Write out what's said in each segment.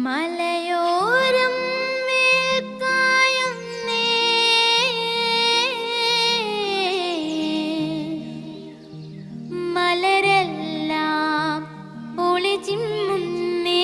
മലയോരം മലരെല്ലാം ഒളിച്ചിമ്മുന്നേ.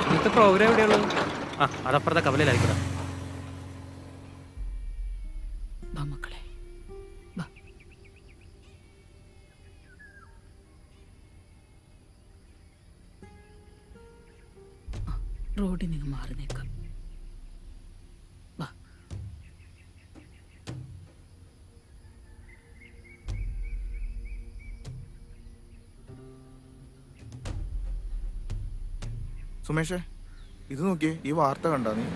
ഇന്നത്തെ പ്രോഗ്രാം എവിടെയുള്ളത്? അതപ്പുറത്തെ കവലയിലായിരിക്കും. മക്കളെ റോഡിൽ നിന്ന് മാറി നിൽക്കാം. സുമേഷേ, ഇത് നോക്കിയേ, ഈ വാർത്ത കണ്ടാ നീ?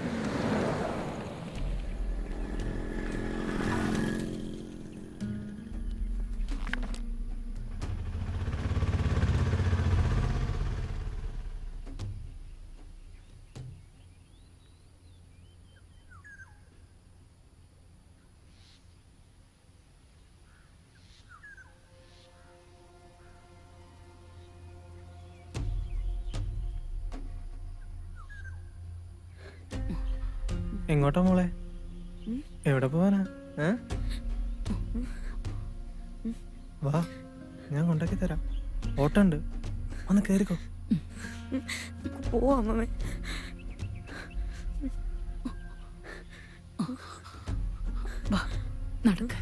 എങ്ങോട്ടാ മോളെ? എവിടെ പോവാനാ? വാ, ഞാൻ കൊണ്ടാക്കി തരാം. ഓട്ടോ ഉണ്ട്, ഒന്ന് കേറിക്കോ. പോവാ അമ്മമ്മേ. വാ നടക്ക.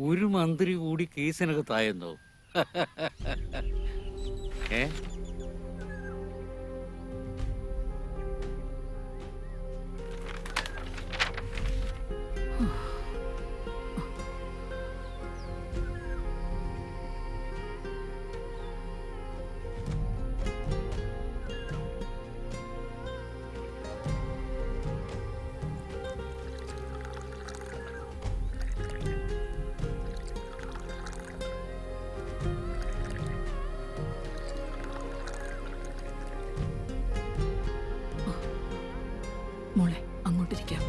ഒരു മന്ത്രി കൂടി കേസിനകത്തായെന്നോ? ഏ മോളെ അങ്ങോട്ടിരിക്കാം.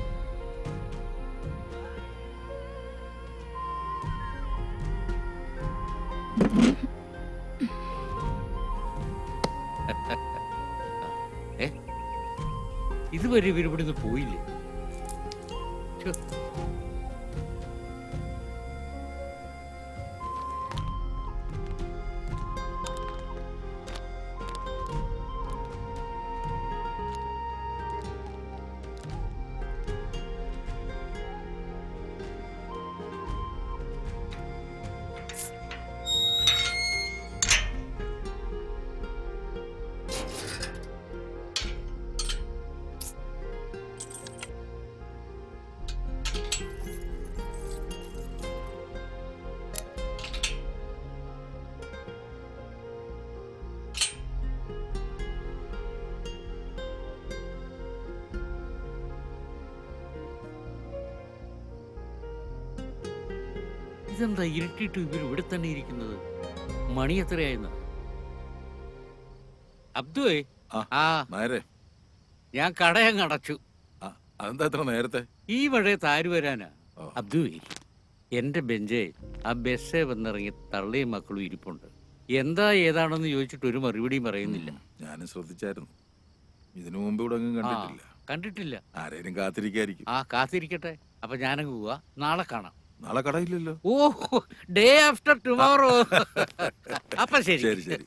ഇതുവരെ ഇവരിവിടുന്ന് പോയില്ലേ? ഛെ. ഇതെന്താ ഇരുട്ടിട്ട് ഇവർ ഇവിടെ തന്നെ ഇരിക്കുന്നത്? മണി എത്രയായിരുന്നു? അബ്ദുവേ, ആ നായരെ, ഞാൻ കടയങ്ങ് അടച്ചു. അതെന്താ എത്ര നേരത്തെ? ഈ മഴയത്ത് ആര് വരാനാ? ഓ. അബ്ദുവേ, എന്റെ ബെഞ്ചേ ആ ബസ്സേ വന്നിറങ്ങി തള്ളയും മക്കളും ഇരിപ്പുണ്ട്. എന്താ ഏതാണെന്ന് ചോദിച്ചിട്ട് ഒരു മറുപടിയും പറയുന്നില്ല. ഞാനും ശ്രദ്ധിച്ചായിരുന്നു. ഇതിനു മുമ്പ് ഇവിടെ ഒന്നും കണ്ടിട്ടില്ല. കണ്ടിട്ടില്ല. ആരേലും കാത്തിരിക്കായിരിക്കും. ആ കാത്തിരിക്കട്ടെ. അപ്പൊ ഞാനങ്ങ് പോവാ. നാളെ കാണാം. നാളെ കടയില്ലല്ലോ. ഓ, ഡേ ആഫ്റ്റർ ടുമോറോ. അപ്പൊ ശരി. ശരി ശരി.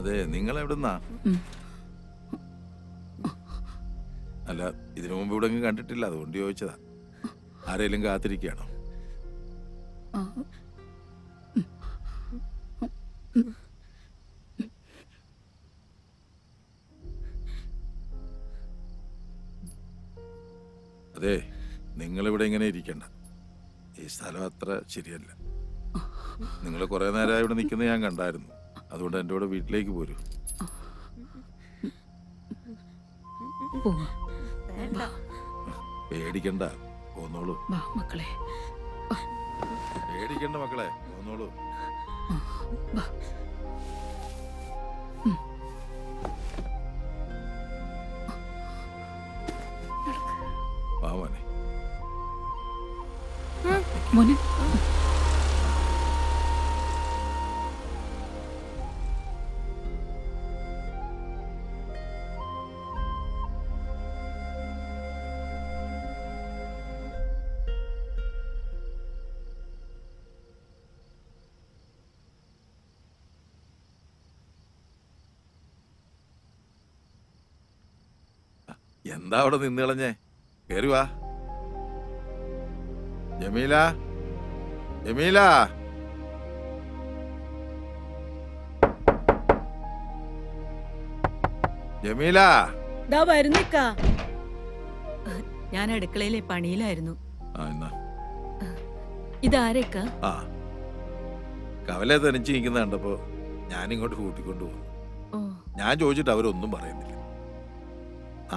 അതെ, നിങ്ങൾ എവിടുന്നാ? അല്ല, ഇതിനു മുമ്പ് ഇവിടെ ഒന്നും കണ്ടിട്ടില്ല, അതുകൊണ്ട് ചോദിച്ചതാ. ആരേലും കാത്തിരിക്കുകയാണോ? അതെ, നിങ്ങളിവിടെ ഇങ്ങനെ ഇരിക്കണ്ട. ഈ സ്ഥലം അത്ര ശരിയല്ല. നിങ്ങൾ കുറെ നേരമായി ഇവിടെ നിൽക്കുന്നത് ഞാൻ കണ്ടായിരുന്നു. അതുകൊണ്ട് എൻ്റെ കൂടെ വീട്ടിലേക്ക് പോരൂ. പേടിക്കണ്ട, പോന്നോളൂ. വാ മക്കളെ. പേടിക്കണ്ട മക്കളെ, പോന്നോളൂ. വാ. വാ മോനെ. മോനെ എന്താ അവിടെ നിന്ന് കളഞ്ഞേ? കേറി വാ. ജമീല, ജമീല. ജമീല. ദാ വരുന്നിക്കാ. ഞാൻ അടുക്കളയിലെ പണിയിലായിരുന്നു. എന്നാ ഇതാരേക്കാ? ആ, കവലെ തനിച്ച് നിൽക്കുന്ന കണ്ടപ്പോ ഞാനിങ്ങോട്ട് കൂട്ടിക്കൊണ്ടു പോകും. ഓ, ഞാൻ ചോദിച്ചിട്ട് അവരൊന്നും പറയുന്നില്ല.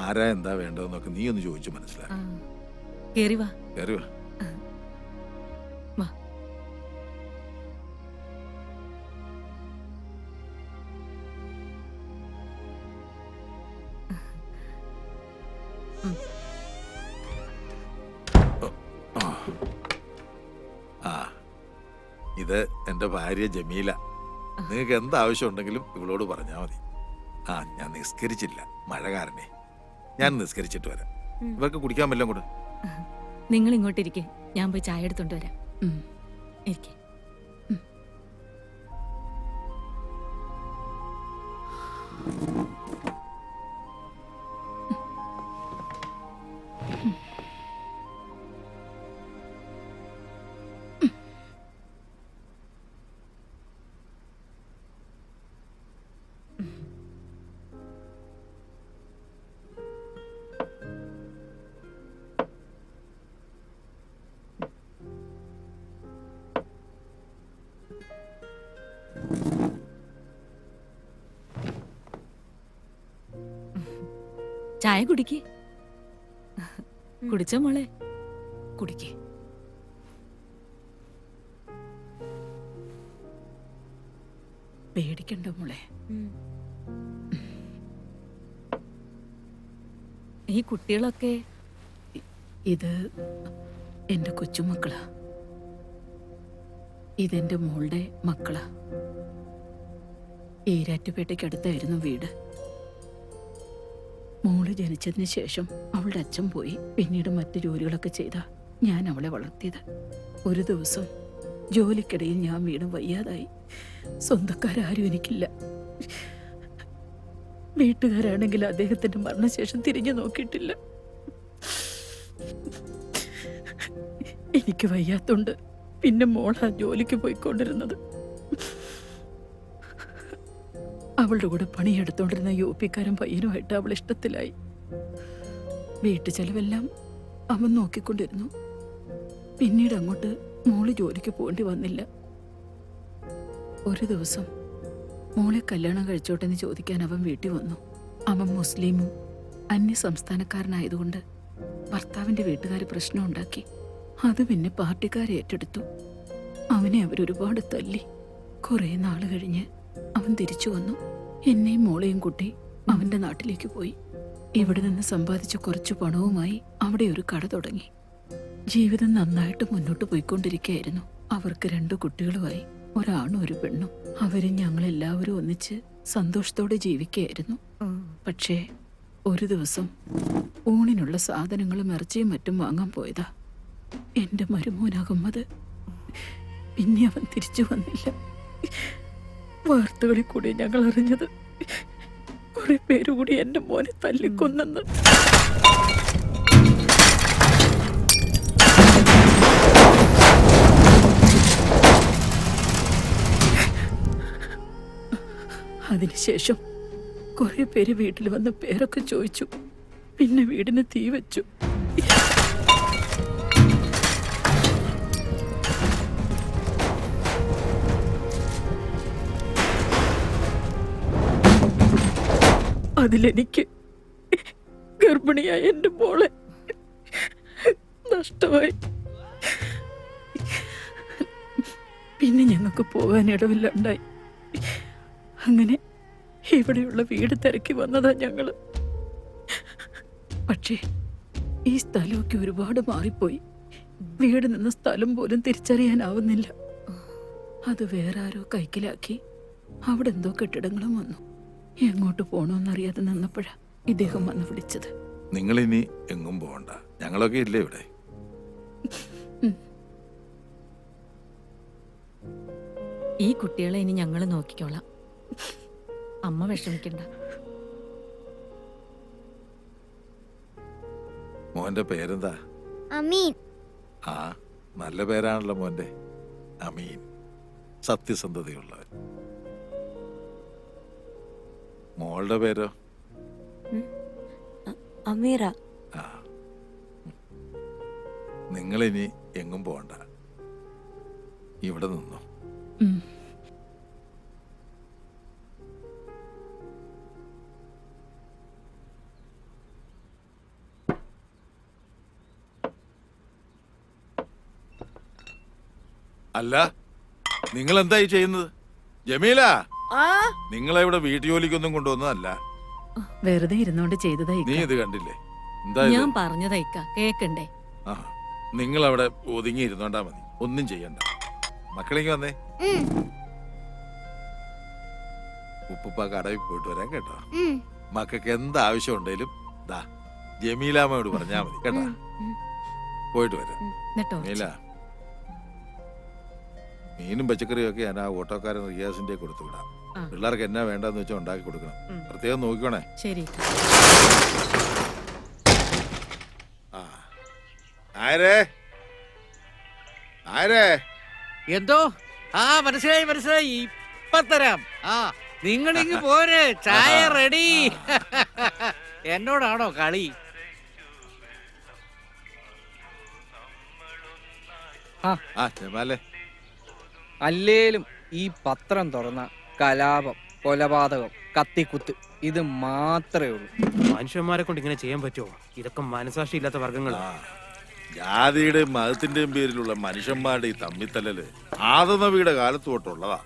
ആരാ എന്താ വേണ്ടതെന്നൊക്കെ നീ ഒന്ന് ചോദിച്ചു മനസ്സിലാക്കി. കേറി വാ. കയറി വാ. വാ. ആ, ഇത് എൻ്റെ ഭാര്യ ജമീല. നിങ്ങൾക്ക് എന്താവശ്യം ഉണ്ടെങ്കിലും ഇവളോട് പറഞ്ഞാൽ മതി. ആ, ഞാൻ നിസ്കരിച്ചില്ല, മഴ കാരണേ. ഞാൻ നിസ്കരിച്ചിട്ട് വരാം. ഇവർക്ക് കുടിക്കാൻ വല്ലതും കൂടെ. നിങ്ങൾ ഇങ്ങോട്ടിരിക്കെ, ഞാൻ പോയി ചായ എടുത്തോണ്ട് വരാം. ഉം. ഇരിക്കെ. ചായ കുടിക്ക്. കുടിച്ചോ മോളെ? കുടിക്കേ. പേടിക്കണ്ട മോളെ. ഈ കുട്ടികളൊക്കെ ഇത് എൻ്റെ കൊച്ചുമക്കളാ. ഇതെന്റെ മോളുടെ മക്കളാ. ഈരാറ്റുപേട്ടയ്ക്കടുത്തായിരുന്നു വീട്. മോള് ജനിച്ചതിന് ശേഷം അവളുടെ അച്ഛൻ പോയി. പിന്നീട് മറ്റു ജോലികളൊക്കെ ചെയ്താ ഞാൻ അവളെ വളർത്തിയത്. ഒരു ദിവസം ജോലിക്കിടയിൽ ഞാൻ വീണ് വയ്യാതായി. സ്വന്തക്കാരും എനിക്കില്ല. വീട്ടുകാരാണെങ്കിൽ അദ്ദേഹത്തിന്റെ മരണശേഷം തിരിഞ്ഞു നോക്കിയിട്ടില്ല. എനിക്ക് വയ്യാത്തോണ്ട് പിന്നെ മോളാ ജോലിക്ക് പോയിക്കൊണ്ടിരുന്നത്. അവളുടെ കൂടെ പണിയെടുത്തോണ്ടിരുന്ന യുപിക്കാരൻ പയ്യനുമായിട്ട് അവൾ ഇഷ്ടത്തിലായി. വീട്ടു ചെലവെല്ലാം അവൻ നോക്കിക്കൊണ്ടിരുന്നു. പിന്നീട് അങ്ങോട്ട് മോള് ജോലിക്ക് പോകേണ്ടി വന്നില്ല. ഒരു ദിവസം മോളെ കല്യാണം കഴിച്ചോട്ടെന്ന് ചോദിക്കാൻ അവൻ വീട്ടിൽ വന്നു. അവൻ മുസ്ലിമും അന്യ സംസ്ഥാനക്കാരനായതുകൊണ്ട് ഭർത്താവിന്റെ വീട്ടുകാർ പ്രശ്നം ഉണ്ടാക്കി. അത് പിന്നെ പാർട്ടിക്കാരെ ഏറ്റെടുത്തു. അവനെ അവരൊരുപാട് തല്ലി. കുറെ നാള് കഴിഞ്ഞ് അവൻ തിരിച്ചു വന്നു. എന്നെയും മോളെയും കൂട്ടി അവന്റെ നാട്ടിലേക്ക് പോയി. ഇവിടെ നിന്ന് സമ്പാദിച്ച കുറച്ചു പണവുമായി അവിടെ ഒരു കട തുടങ്ങി. ജീവിതം നന്നായിട്ട് മുന്നോട്ട് പോയിക്കൊണ്ടിരിക്കുകയായിരുന്നു. അവർക്ക് 2 കുട്ടികളുമായി, ഒരാണും ഒരു പെണ്ണും. അവരും ഞങ്ങളെല്ലാവരും ഒന്നിച്ച് സന്തോഷത്തോടെ ജീവിക്കുകയായിരുന്നു. പക്ഷേ ഒരു ദിവസം ഊണിനുള്ള സാധനങ്ങളും ഇറച്ചിയും മറ്റും വാങ്ങാൻ പോയതാ എന്റെ മരുമോൻ അഹമ്മദ്. പിന്നെ അവൻ തിരിച്ചു വന്നില്ല. വാർത്തകളിൽ കൂടി ഞങ്ങൾ അറിഞ്ഞത് കുറെ പേരുകൂടി എന്റെ മോനെ തല്ലിക്കൊന്നെന്ന്. അതിനുശേഷം കുറെ പേര് വീട്ടിൽ വന്ന് പേരൊക്കെ ചോദിച്ചു. പിന്നെ വീടിന് തീ വെച്ചു. അതിലെനിക്ക് ഗർഭിണിയായ എന്റെ മോളെ നഷ്ടമായി. പിന്നെ ഞങ്ങൾക്ക് പോകാൻ ഇടവില്ലാണ്ടായി. അങ്ങനെ ഇവിടെയുള്ള വീട് തിരക്കി വന്നതാ ഞങ്ങള്. പക്ഷേ ഈ സ്ഥലമൊക്കെ ഒരുപാട് മാറിപ്പോയി. വീട് നിന്ന സ്ഥലം പോലും തിരിച്ചറിയാനാവുന്നില്ല. അത് വേറെ ആരോ കൈക്കലാക്കി. അവിടെ എന്തോ കെട്ടിടങ്ങളും വന്നു. എങ്ങോട്ട് പോണോന്നറിയാതെ നിന്നപ്പോഴാ ഇദ്ദേഹം വന്ന് വിളിച്ചത്. നിങ്ങളിനി എങ്ങും പോകണ്ട, ഞങ്ങളൊക്കെ ഇല്ലേ ഇവിടെ. ഈ കുട്ടികളെ ഇനി ഞങ്ങൾ നോക്കിക്കോളാം. അമ്മ വിഷമിക്കണ്ട. മോന്റെ പേരെന്താ? അമീൻ. ആ, നല്ല പേരാണല്ലോ മോന്റെ. അമീൻ, സത്യസന്ധതയുള്ളവൻ. മോളുടെ പേരോ? അമീറ. ആ, നിങ്ങളിനി എങ്ങും പോകണ്ട, ഇവിടെ നിന്നോ. അല്ല നിങ്ങൾ എന്തായി ചെയ്യുന്നത്? ജമീല, നിങ്ങളെ ഇവിടെ വീട്ടുജോലിക്കൊന്നും കൊണ്ടുവന്നതല്ല. വെറുതെ ഇരുന്നോണ്ട് ചെയ്തതാ നീ ഇക്ക. ഇത് കണ്ടില്ലേ? എന്താ ഇത്? ഞാൻ പറഞ്ഞതാ ഇക്ക കേക്കണ്ടേ? ആ, നിങ്ങൾ അവിടെ ഒതുങ്ങി ഇരുന്നോണ്ടാ മതി, ഒന്നും ചെയ്യണ്ട. മക്കളെങ്കിൽ വന്നേ. ഉപ്പുപ്പ കടവിൽ പോയിട്ട് വരാൻ കേട്ടോ. മക്കൾക്ക് എന്താവശ്യം ഉണ്ടെങ്കിലും ദാ ജമീലാമ്മയോട് പറഞ്ഞാ മതി കേട്ടോ. പോയിട്ട് വരാം. എന്നിട്ടോ ജമീല, മീനും പച്ചക്കറിയും ഒക്കെ ഞാൻ ആ ഓട്ടോക്കാരൻ റിയാസിന്റെ കൊടുത്തു വിടാം. ആ. പിള്ളേർക്ക് എന്നാ വേണ്ടെന്ന് വെച്ചാൽ ഉണ്ടാക്കി കൊടുക്കണം. പ്രത്യേകം നോക്കിക്കോണേ. ശരി ഇക്ക. ആ, ആരേ ആരേ എന്തോ ആ മനസ്സിലായി മനസ്സിലായി, ഇപ്പൊ തരാം. ആ നിങ്ങളിങ്ങ് പോരെ, ചായ റെഡി. എന്നോടാണോ കളി? ആ ജമാലേ, അല്ലേലും ഈ പത്രം തുറന്ന കലാപം, കൊലപാതകം, കത്തിക്കുത്ത് ഇത് മാത്രമേ ഉള്ളൂ. മനുഷ്യന്മാരെ കൊണ്ട് ഇങ്ങനെ ചെയ്യാൻ പറ്റുമോ? ഇതൊക്കെ മനസാക്ഷി ഇല്ലാത്ത വർഗങ്ങളാ. ആ, ജാതിയുടെയും മതത്തിന്റെയും പേരിലുള്ള മനുഷ്യന്മാരുടെ ഈ തമ്മിത്തല്ലല് ആദനവിയുടെ കാലത്ത് തൊട്ടുള്ളതാ.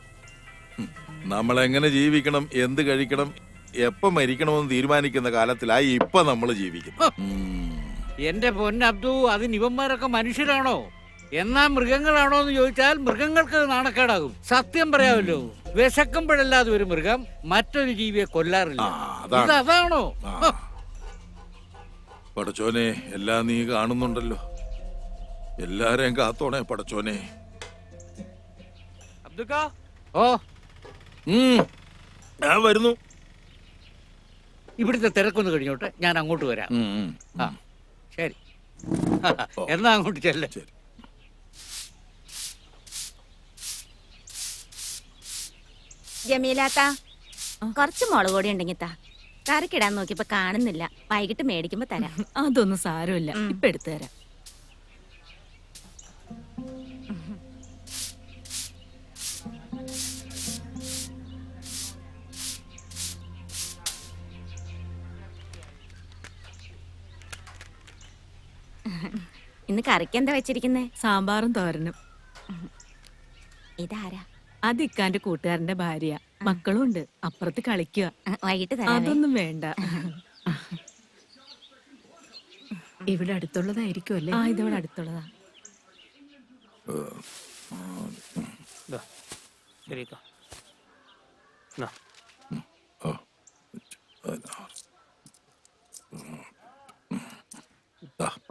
നമ്മളെങ്ങനെ ജീവിക്കണം, എന്ത് കഴിക്കണം, എപ്പം മരിക്കണമെന്ന് തീരുമാനിക്കുന്ന കാലത്തിലായി ഇപ്പൊ നമ്മൾ ജീവിക്കുന്നു. എന്റെ പൊന്നബ്ദു, അതിന് ഇവന്മാരൊക്കെ മനുഷ്യരാണോ എന്നാ മൃഗങ്ങളാണോ എന്ന് ചോദിച്ചാൽ മൃഗങ്ങൾക്ക് നാണക്കേടാകും. സത്യം പറയാമല്ലോ, വിശക്കുമ്പോഴല്ലാതെ ഒരു മൃഗം മറ്റൊരു ജീവിയെ കൊല്ലാറില്ല. അതാണോ? പടച്ചോനെ, എല്ലാം നീ കാണുന്നുണ്ടല്ലോ. എല്ലാരെയും കാത്തോണേ പടച്ചോനെ. അബ്ദുക്ക, ഓ, ഞാൻ വരുന്നു. ഇവിടുത്തെ തിരക്കൊന്ന് കഴിഞ്ഞോട്ടെ, ഞാൻ അങ്ങോട്ട് വരാം. ആ ശരി. എന്നാ അങ്ങോട്ട് ചെല്ല. ശരി. ജമീലാത്ത കുറച്ച് മുളക് പൊടി ഉണ്ടെങ്കിൽ താ. കറിക്കിടാൻ നോക്കിയപ്പോ കാണുന്നില്ല. വൈകിട്ട് മേടിക്കുമ്പോ തരാം. അതൊന്നും സാരമില്ല, ഇപ്പൊ എടുത്തു തരാം. ഇന്ന് കറിക്ക് എന്താ വെച്ചിരിക്കുന്നേ? സാമ്പാറും തോരനും. ഇതാരാ? അത് ഇക്കാന്റെ കൂട്ടുകാരന്റെ ഭാര്യ. മക്കളും ഉണ്ട്, അപ്പുറത്ത് കളിക്കുക. വൈകിട്ട് തരാം. അതൊന്നും വേണ്ട. ഇവിടെ അടുത്തുള്ളതായിരിക്കും അല്ലേ? ആ ഇതോടെ അടുത്തുള്ളതാ. ദാ, ശരി അക്ക. നാ.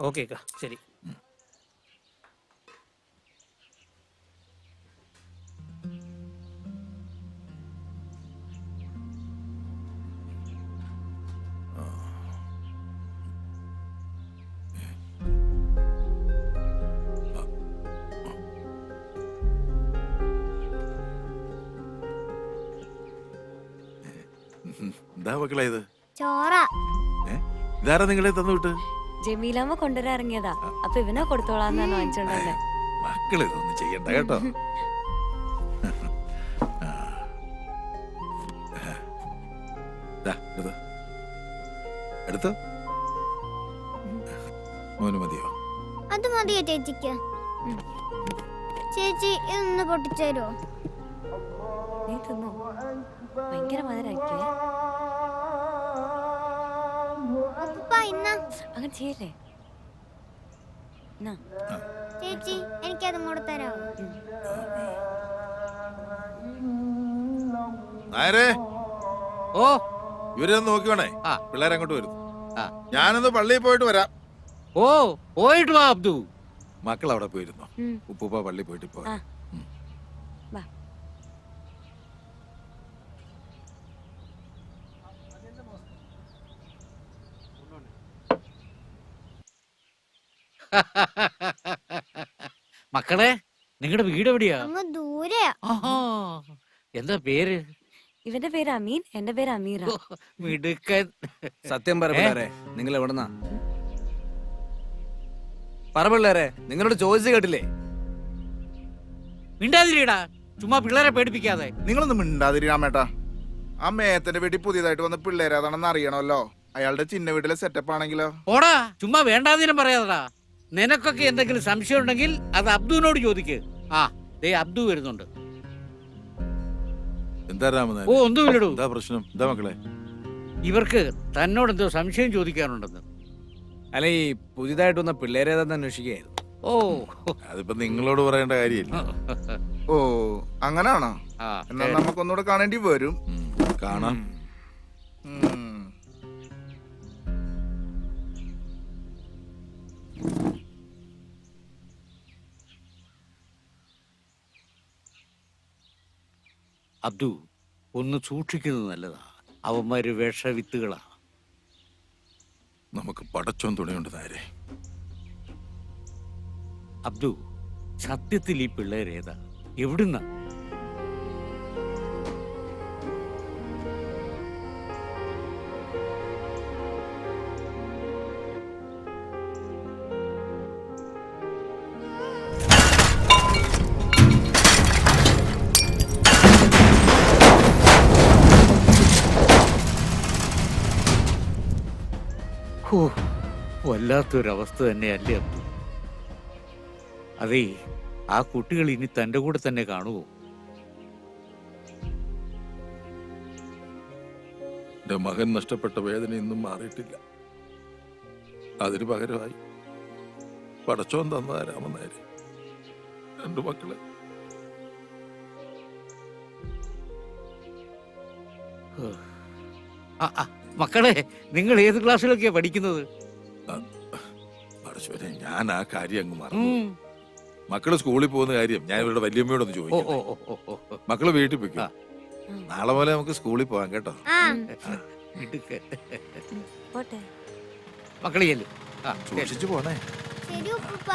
ഓക്കെ അക്ക, ശരി. എന്താ മക്കളെ ഇത്? ചോറ. ഇതാരാ നിങ്ങളെ തന്നു വിട്ട്? ജമീലാമ്മ കൊണ്ടുവരാൻ ഇറങ്ങിയതാ. അപ്പൊ ഇവനെ കൊടുത്തോളാന്നാണ് വാങ്ങിച്ചോണ്ടല്ലേ. മക്കളെ ഇതൊന്നും ചെയ്യണ്ട കേട്ടോ. എടുത്തോ, മോന് മതിയോ? അത് മതിയോ ചേച്ചിക്ക്? ചേച്ചി ഇതൊന്ന് പൊട്ടിച്ചേരോ? നീ തിന്നോ? ഭയങ്കര മധുരാക്കിയേ. അങ്ങനെ ചെയ്യല്ലേ. ചേച്ചി എനിക്കതും കൂടെ തരാമോ? നായരേ, ഓ, ഇവരൊന്ന് നോക്കിയോണേ. ആ. പിള്ളേരെ അങ്ങോട്ട് വരുന്നു. ആ. ഞാനൊന്ന് പള്ളിയിൽ പോയിട്ട് വരാം. ഓ, പോയിട്ട് വാ അബ്ദു. മക്കൾ അവിടെ പോയിരുന്നു. ഉപ്പൂപ്പ പള്ളി പോയിട്ട് പോ. വാ. മക്കളെ, നിങ്ങളുടെ വീട് എവിടെയാ? അങ്ങ് ദൂരെയാ. ആഹാ, എന്താ പേര്? ഇവന്റെ പേര് അമീൻ, എന്റെ പേര് അമീറ. ഓ, മിടുക്കൻ. സത്യം പറ പിള്ളേരെ, നിങ്ങൾ എവിടെന്നാ? പറ പിള്ളേരെ, നിങ്ങളോട് ചോദിച്ചു കേട്ടില്ലേ? മിണ്ടാതിരിടാ, ചുമ്മാ പിള്ളേരെ പേടിപ്പിക്കാതെ. നിങ്ങളൊന്നും മിണ്ടാതിരിക്കാമേട്ടാ. ആ മേത്തന്റെ വീട്ടിൽ പുതിയതായിട്ട് വന്ന പിള്ളേരാതാണെന്ന് അറിയണമല്ലോ. അയാളുടെ ചിന്ന വീട്ടിലെ സെറ്റപ്പ് ആണെങ്കിലോ? ഓടാ, ചുമ്മാ വേണ്ടാതിനും പറയാതടാ. നിനക്കൊക്കെ എന്തെങ്കിലും സംശയം ഉണ്ടെങ്കിൽ അത് അബ്ദുവിനോട് ചോദിക്ക്. ആ, ദേ അബ്ദു വരുന്നുണ്ട്. എന്താ രാമനാഥൻ? ഓ ഒന്നുമില്ലടൂ, എന്താ പ്രശ്നം? എന്താ മക്കളെ? ഇവർക്ക് തന്നോടെന്തോ സംശയം ചോദിക്കാനുണ്ടെന്ന്. അല്ല, ഈ പുതിയതായിട്ട് വന്ന പിള്ളേരേതാന്ന് അന്വേഷിക്കുകയായിരുന്നു. ഓ അതിപ്പോ നിങ്ങളോട് പറയേണ്ട കാര്യമില്ല. ഓ അങ്ങനാണോ? ആ, എന്നാ നമുക്കൊന്നുകൂടെ കാണേണ്ടി വരും. കാണാം. ഉം. അബ്ദു ഒന്ന് സൂക്ഷിക്കുന്നത് നല്ലതാ. അവന്മാര് വിഷവിത്തുകളാ. നമുക്ക് പടച്ചോൻ തുണയുണ്ട് നേരെ. അബ്ദു, സത്യത്തിൽ ഈ പിള്ളേരേതാ? എവിടുന്ന? ഓ, വല്ലാത്തൊരവസ്ഥ തന്നെയല്ലേ അബ്ദു. അതേ, ആ കുട്ടികൾ ഇനി തന്റെ കൂടെ തന്നെ കാണുമോ? എന്റെ മകൻ നഷ്ടപ്പെട്ട വേദന ഇന്നും മാറിയിട്ടില്ല. അതിന് പകരമായി പടച്ചോൻ തന്നതാ രാമനായര്. 2 മക്കള്. മക്കളെ, നിങ്ങൾ ഏത് ക്ലാസ്സിലൊക്കെയാ പഠിക്കുന്നത്? പടച്ചോനെ, ഞാൻ ആ കാര്യം അങ്ങ് മറന്നു. മക്കള് സ്കൂളിൽ പോകുന്ന കാര്യം ഞാൻ ഇവരുടെ വല്യമ്മയോടൊന്ന് ഓ ചോദിക്കും. ഓ ഓ ഓ ഓ മക്കള് വീട്ടിൽ പോയിക്കോ. നാളെ പോലെ നമുക്ക് സ്കൂളിൽ പോവാം കേട്ടോ. ആ മിടുക്കൻ. പോട്ടെ. മക്കളെ ചെല്ലും. സൂക്ഷിച്ചു പോണേ. ശരി ഉപ്പുപ്പ.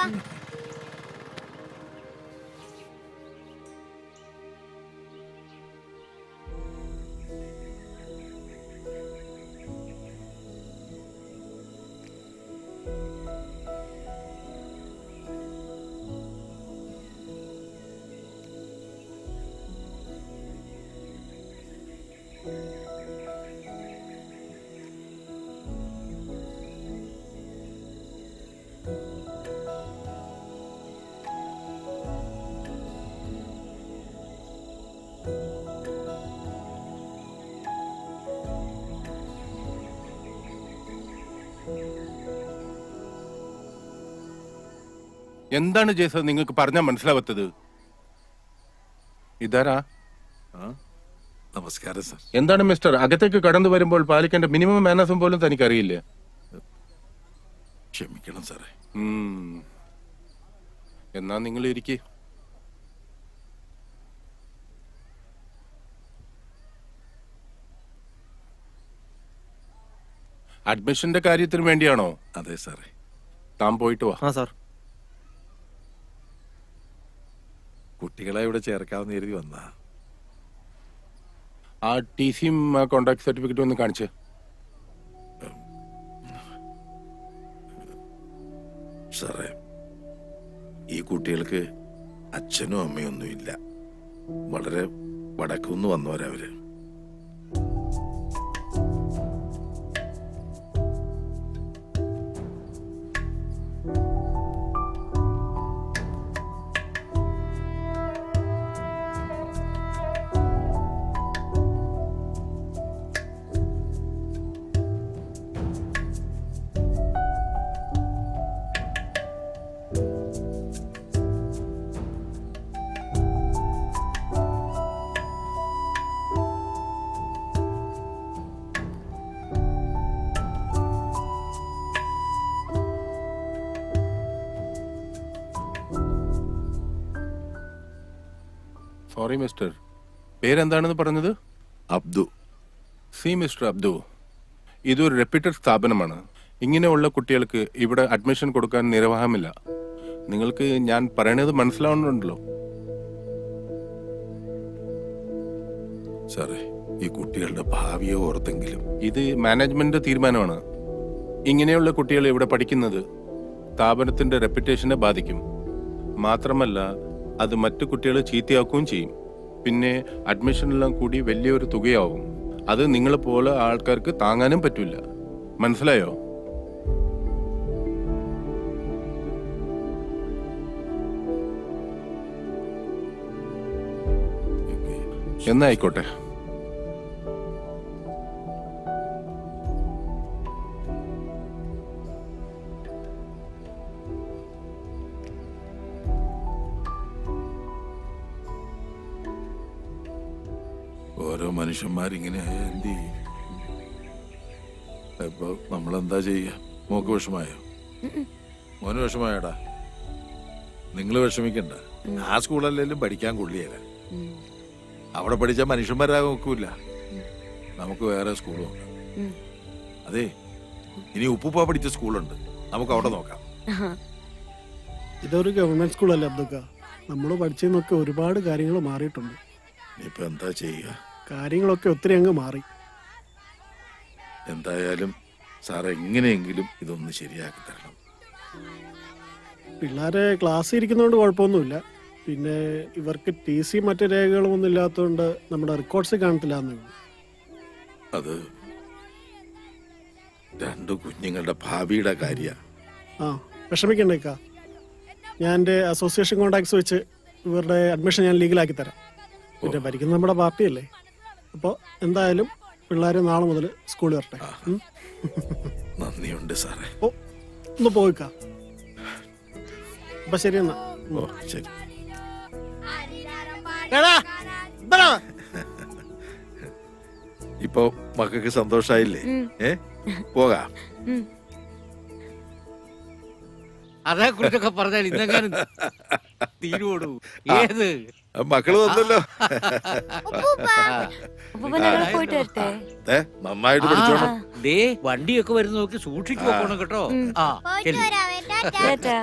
എന്താണ് ജേസ നിങ്ങൾക്ക് പറഞ്ഞാൽ മനസ്സിലാവാത്തത്? ഇതാരാ? നമസ്കാരം സർ. എന്താണ് മിസ്റ്റർ, അകത്തേക്ക് കടന്നു വരുമ്പോൾ പാലിക്കേണ്ട മിനിമം മാനേഴ്സും പോലും തനിക്കറിയില്ലേ? ക്ഷമിക്കണം സാറേ. എന്നാ നിങ്ങൾ ഇരിക്കേ. അഡ്മിഷന്റെ കാര്യത്തിന് വേണ്ടിയാണോ? അതെ സാറേ. താൻ പോയിട്ട് വാ. ആ സാർ. കുട്ടികളെ ഇവിടെ ചേർക്കാമെന്ന് കരുതി വന്നാ. ആ TCയും കോൺട്രാക്ട് സർട്ടിഫിക്കറ്റും ഒന്ന് കാണിച്ച്. സാറേ, ഈ കുട്ടികൾക്ക് അച്ഛനും അമ്മയും ഒന്നുമില്ല. വളരെ വടക്കുന്ന് വന്നവരവര്. സോറി മിസ്റ്റർ, പേരെന്താണെന്ന് പറഞ്ഞത്? അബ്ദു. സി മിസ്റ്റർ അബ്ദു, ഇതൊരു റെപ്യൂട്ടഡ് സ്ഥാപനമാണ്. ഇങ്ങനെയുള്ള കുട്ടികൾക്ക് ഇവിടെ അഡ്മിഷൻ കൊടുക്കാൻ നിർവാഹമില്ല. നിങ്ങൾക്ക് ഞാൻ പറയണത് മനസ്സിലാവുന്നുണ്ടല്ലോ? സാറേ, ഈ കുട്ടികളുടെ ഭാവിയെ ഓർത്തെങ്കിലും. ഇത് മാനേജ്മെന്റ് തീരുമാനമാണ്. ഇങ്ങനെയുള്ള കുട്ടികൾ ഇവിടെ പഠിക്കുന്നത് സ്ഥാപനത്തിന്റെ റെപ്യൂട്ടേഷനെ ബാധിക്കും. മാത്രമല്ല, അത് മറ്റു കുട്ടികളെ ചീത്തയാക്കുകയും ചെയ്യും. പിന്നെ അഡ്മിഷനെല്ലാം കൂടി വലിയൊരു തുകയാവും. അത് നിങ്ങളെ പോലെ ആൾക്കാർക്ക് താങ്ങാനും പറ്റില്ല. മനസ്സിലായോ? എന്നാ ആയിക്കോട്ടെ. ഓരോ മനുഷ്യന്മാരിങ്ങനെ എന്ത് ചെയ്യും? ഇപ്പൊ നമ്മളെന്താ ചെയ്യ? മോക്ക് വിഷമായോ? മോന് വിഷമായോടാ? നിങ്ങൾ വിഷമിക്കണ്ട. ആ സ്കൂളല്ലേലും പഠിക്കാൻ കൊള്ളിയല്ല. അവിടെ പഠിച്ച മനുഷ്യന്മാരാകാൻ നോക്കൂല. നമുക്ക് വേറെ സ്കൂൾ നോക്കാം. അതെ, ഇനി ഉപ്പുപ്പ പഠിച്ച സ്കൂളുണ്ട്, നമുക്ക് അവിടെ നോക്കാം. ഇതൊരു ഗവൺമെന്റ് സ്കൂളല്ലേ അബ്ദുക്ക? നമ്മൾ പഠിച്ചതിനൊക്കെ ഒരുപാട് കാര്യങ്ങൾ മാറിയിട്ടുണ്ട്. ഇപ്പൊ എന്താ ചെയ്യുക? കാര്യങ്ങളൊക്കെ ഒത്തിരി അങ്ങ് മാറി. എന്തായാലും സാർ എങ്ങനെയെങ്കിലും ഇതൊന്ന് ശരിയാക്കി തരണം. പിള്ളേരെ ക്ലാസ്സിൽ ഇരിക്കുന്നതുകൊണ്ട് കുഴപ്പമൊന്നുമില്ല. പിന്നെ ഇവർക്ക് TC മറ്റു രേഖകളും ഒന്നും ഇല്ലാത്തതുകൊണ്ട് നമ്മുടെ റെക്കോർഡ്സ് കാണത്തില്ല എന്നേ ഉള്ളൂ. അത് രണ്ടു കുഞ്ഞുങ്ങളുടെ ഭാവിയുടെ കാര്യ. ആ, വിഷമിക്കണ്ടേക്കാ. ഞാൻ എൻ്റെ അസോസിയേഷൻ കോണ്ടാക്ട്സ് വെച്ച് ഇവരുടെ അഡ്മിഷൻ ഞാൻ ലീഗലാക്കി തരാം. പിന്നെ ഭരിക്കുന്ന നമ്മുടെ പാർട്ടിയല്ലേ. അപ്പോൾ എന്തായാലും പിള്ളേരെ നാളെ മുതൽ സ്കൂളിൽ വരട്ടെ. നന്ദിയുണ്ട് സാറേ. ഓ, ഒന്ന് പോയിക്കാം. അപ്പൊ ശരി എന്നാ. ഓ ശരി. ഇപ്പൊ മക്കൾക്ക് സന്തോഷായില്ലേ? പോകാം. അതേക്കുറിച്ചൊക്കെ പറഞ്ഞാൽ ഇന്നെങ്ങാനും തീരുവോടൂ. ഏത് മക്കള് വന്നല്ലോ. പോയിട്ട് വരട്ടെ. നന്നായിട്ട് പഠിച്ചോണം. ദേ വണ്ടിയൊക്കെ വരുന്ന നോക്കി സൂക്ഷിച്ചു പോകണം കേട്ടോ. ആ പോയിട്ട് ചെല്ല്. വരാവേ. ടാറ്റാ.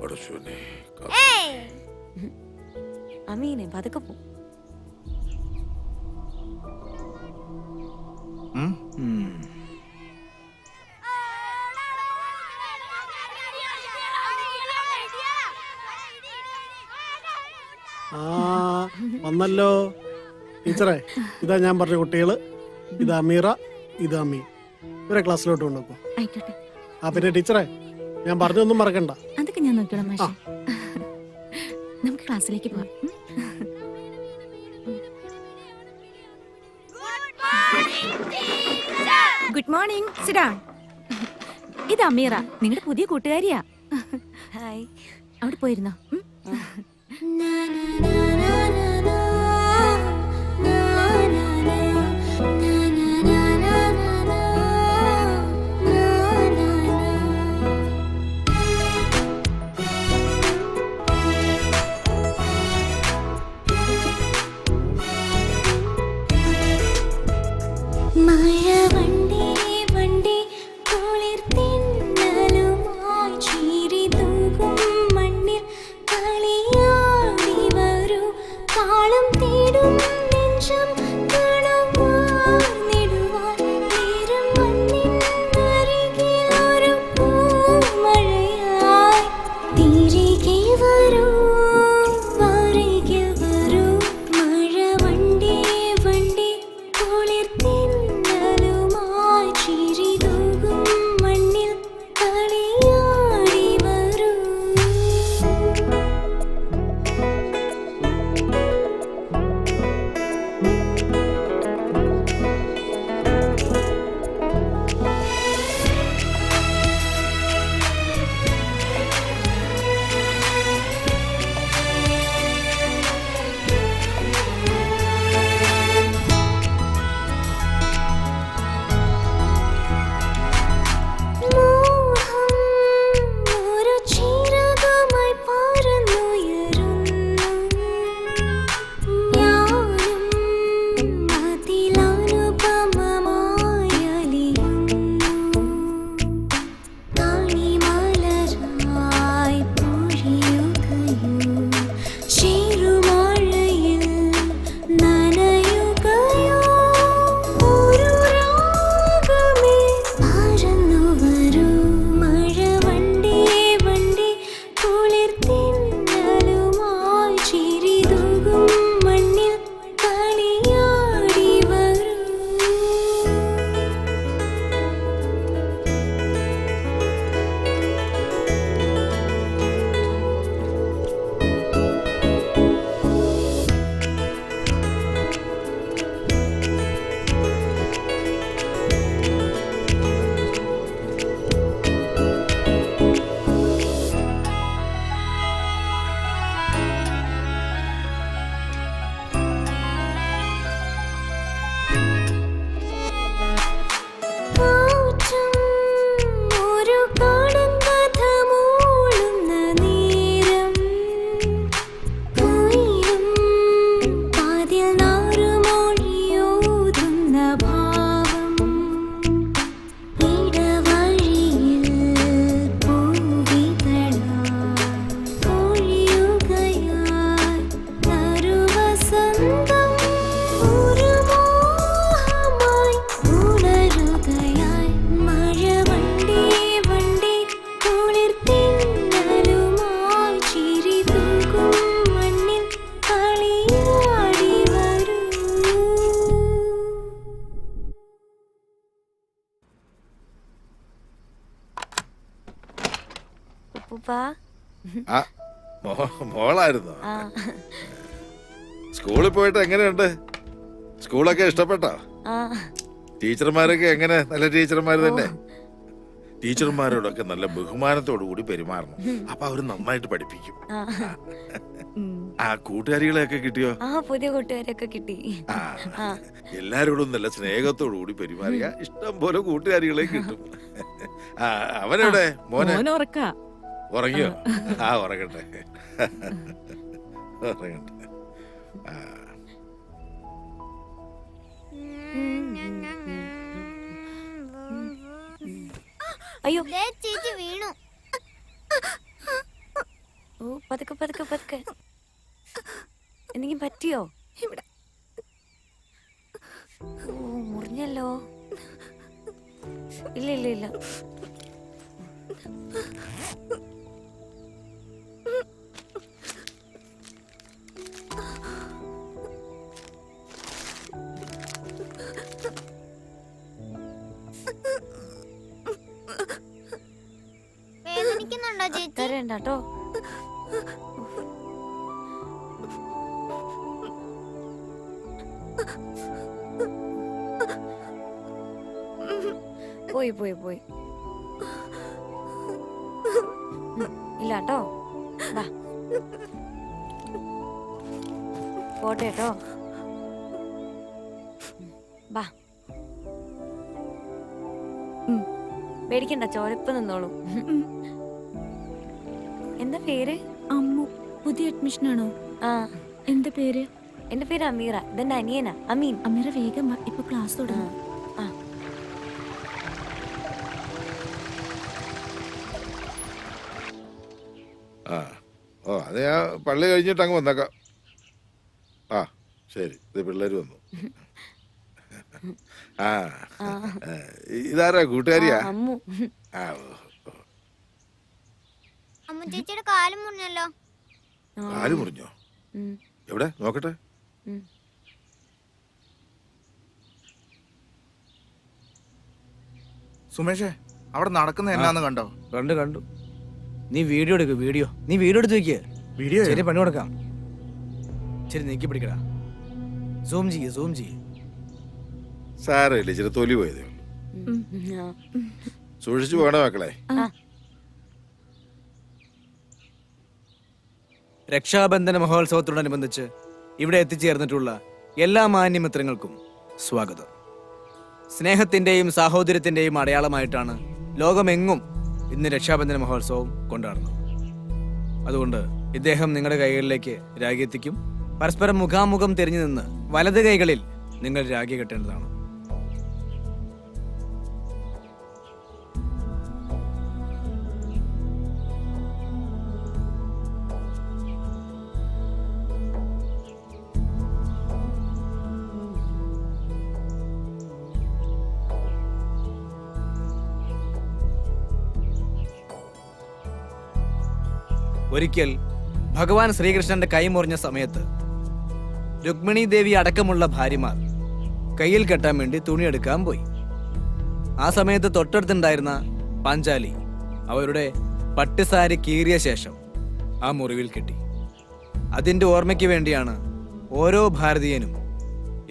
പടച്ചോനെ. ഏയ്. അമീനെ പതുക്കെ പോ. ആ, വന്നല്ലോ ടീച്ചറെ. ഇതാ ഞാൻ പറഞ്ഞ കുട്ടികള്. ഇത് അമീറ, ഇത് അമീൻ. ഇവരെ ക്ലാസ്സിലോട്ട് കൊണ്ടുപോകും. ആയിക്കോട്ടെ. ആ, പിന്നെ ടീച്ചറെ ഞാൻ പറഞ്ഞൊന്നും മറക്കണ്ട. അതൊക്കെ ഞാൻ നോക്കിയോളാം മാഷെ. നമുക്ക് ക്ലാസ്സിലേക്ക് പോവാം. Good morning. Sit down. ഇത് അമീറ, നിങ്ങളുടെ പുതിയ കൂട്ടുകാരിയാ. ഹായ്. അവിടെ പോയിരുന്നോ? മഴ വണ്ടി വണ്ടി കുളിർ തിന്നലു അപ്പൂപ്പാ. ആ മോളായിരുന്നു. സ്കൂളിൽ പോയിട്ട് എങ്ങനെയുണ്ട്? സ്കൂളൊക്കെ ഇഷ്ടപ്പെട്ടോ? ടീച്ചർമാരൊക്കെ എങ്ങനെ? നല്ല ടീച്ചർമാർ തന്നെ. ടീച്ചർമാരോടൊക്കെ നല്ല ബഹുമാനത്തോടു കൂടി പെരുമാറണം. അപ്പൊ അവര് നന്നായിട്ട് പഠിപ്പിക്കും. ആ കൂട്ടുകാരികളെയൊക്കെ കിട്ടിയോ? പുതിയ കൂട്ടുകാരൊക്കെ കിട്ടി. എല്ലാരോടും നല്ല സ്നേഹത്തോടു കൂടി പെരുമാറിയ ഇഷ്ടം പോലെ കൂട്ടുകാരികളെ കിട്ടും. അവനെവിടെ? മോനെ ഉറങ്ങിയോ? ഉറങ്ങട്ടെ ഉറങ്ങട്ടെ. അയ്യോ ചേച്ചി വീണു. ഓ പതുക്കെ പതുക്കെ പതുക്കെ. എന്തെങ്കിലും പറ്റിയോ? ഇവിടെ ഓ മുറിഞ്ഞല്ലോ. ഇല്ല ഇല്ല ഇല്ല. വേദനിക്കുന്നുണ്ടോ ചേച്ചി? കരയണ്ടോ. പോയി പോയി പോയി. ഇല്ലാട്ടോ. വാ പോട്ടെ കേട്ടോ. വാ പേടിക്കണ്ട, ചോരപ്പ് നിന്നോളൂ. എന്താ പേര്? അമ്മു. പുതിയ അഡ്മിഷൻ ആണോ? എന്താ പേര്? എന്റെ പേര് അമീറ. ഇതെന്റെ അനിയനാ അമീൻ. അമീറ വേഗം വാ, ഇപ്പൊ ക്ലാസ് തുടങ്ങും. അത് ഞാൻ പള്ളി കഴിഞ്ഞിട്ട് അങ്ങ് വന്നേക്കാം. ശരി. ഇത് പിള്ളേര് വന്നു. ഇതാരാ? കൂട്ടുകാരിയാ? ചേച്ചിയുടെ കാല് മുറിഞ്ഞല്ലോ. കാല് മുറിഞ്ഞോ? എവിടെ നോക്കട്ടെ. സുമേഷേ, അവിടെ നടക്കുന്ന എന്നാന്ന് കണ്ടോ? കണ്ടു. നീ വീഡിയോ എടുക്ക്. നീ വീഡിയോ എടുത്ത് വെക്ക്. വീഡിയോ ശരി, പണി കൊടുക്കാം. ശരി, നീക്കി പിടിക്കടാ. സൂം ചെയ്യ്. സാരമില്ല, ഇച്ചിരി തൊലി പോയതേ ഉള്ളൂ. സൂക്ഷിച്ചു പോകണേ മക്കളെ. രക്ഷാബന്ധന മഹോത്സവത്തോടനുബന്ധിച്ച് ഇവിടെ എത്തിച്ചേർന്നിട്ടുള്ള എല്ലാ മാന്യമിത്രങ്ങൾക്കും സ്വാഗതം. സ്നേഹത്തിന്റെയും സാഹോദര്യത്തിന്റെയും അടയാളമായിട്ടാണ് ലോകമെങ്ങും ഇന്ന് രക്ഷാബന്ധന മഹോത്സവം കൊണ്ടാടുന്നത്. അതുകൊണ്ട് ഇദ്ദേഹം നിങ്ങളുടെ കൈകളിലേക്ക് രാഖി എത്തിക്കും. പരസ്പരം മുഖാമുഖം തിരിഞ്ഞു നിന്ന് വലത് കൈകളിൽ നിങ്ങൾ രാഖി കെട്ടേണ്ടതാണ്. ഒരിക്കൽ ഭഗവാൻ ശ്രീകൃഷ്ണന്റെ കൈ മുറിഞ്ഞ സമയത്ത് രുക്മിണി ദേവി അടക്കമുള്ള ഭാര്യമാർ കയ്യിൽ കെട്ടാൻ വേണ്ടി തുണിയെടുക്കാൻ പോയി. ആ സമയത്ത് തൊട്ടടുത്തുണ്ടായിരുന്ന പാഞ്ചാലി അവരുടെ പട്ടുസാരി കീറിയ ശേഷം ആ മുറിവിൽ കെട്ടി. അതിന്റെ ഓർമ്മയ്ക്ക് വേണ്ടിയാണ് ഓരോ ഭാരതീയനും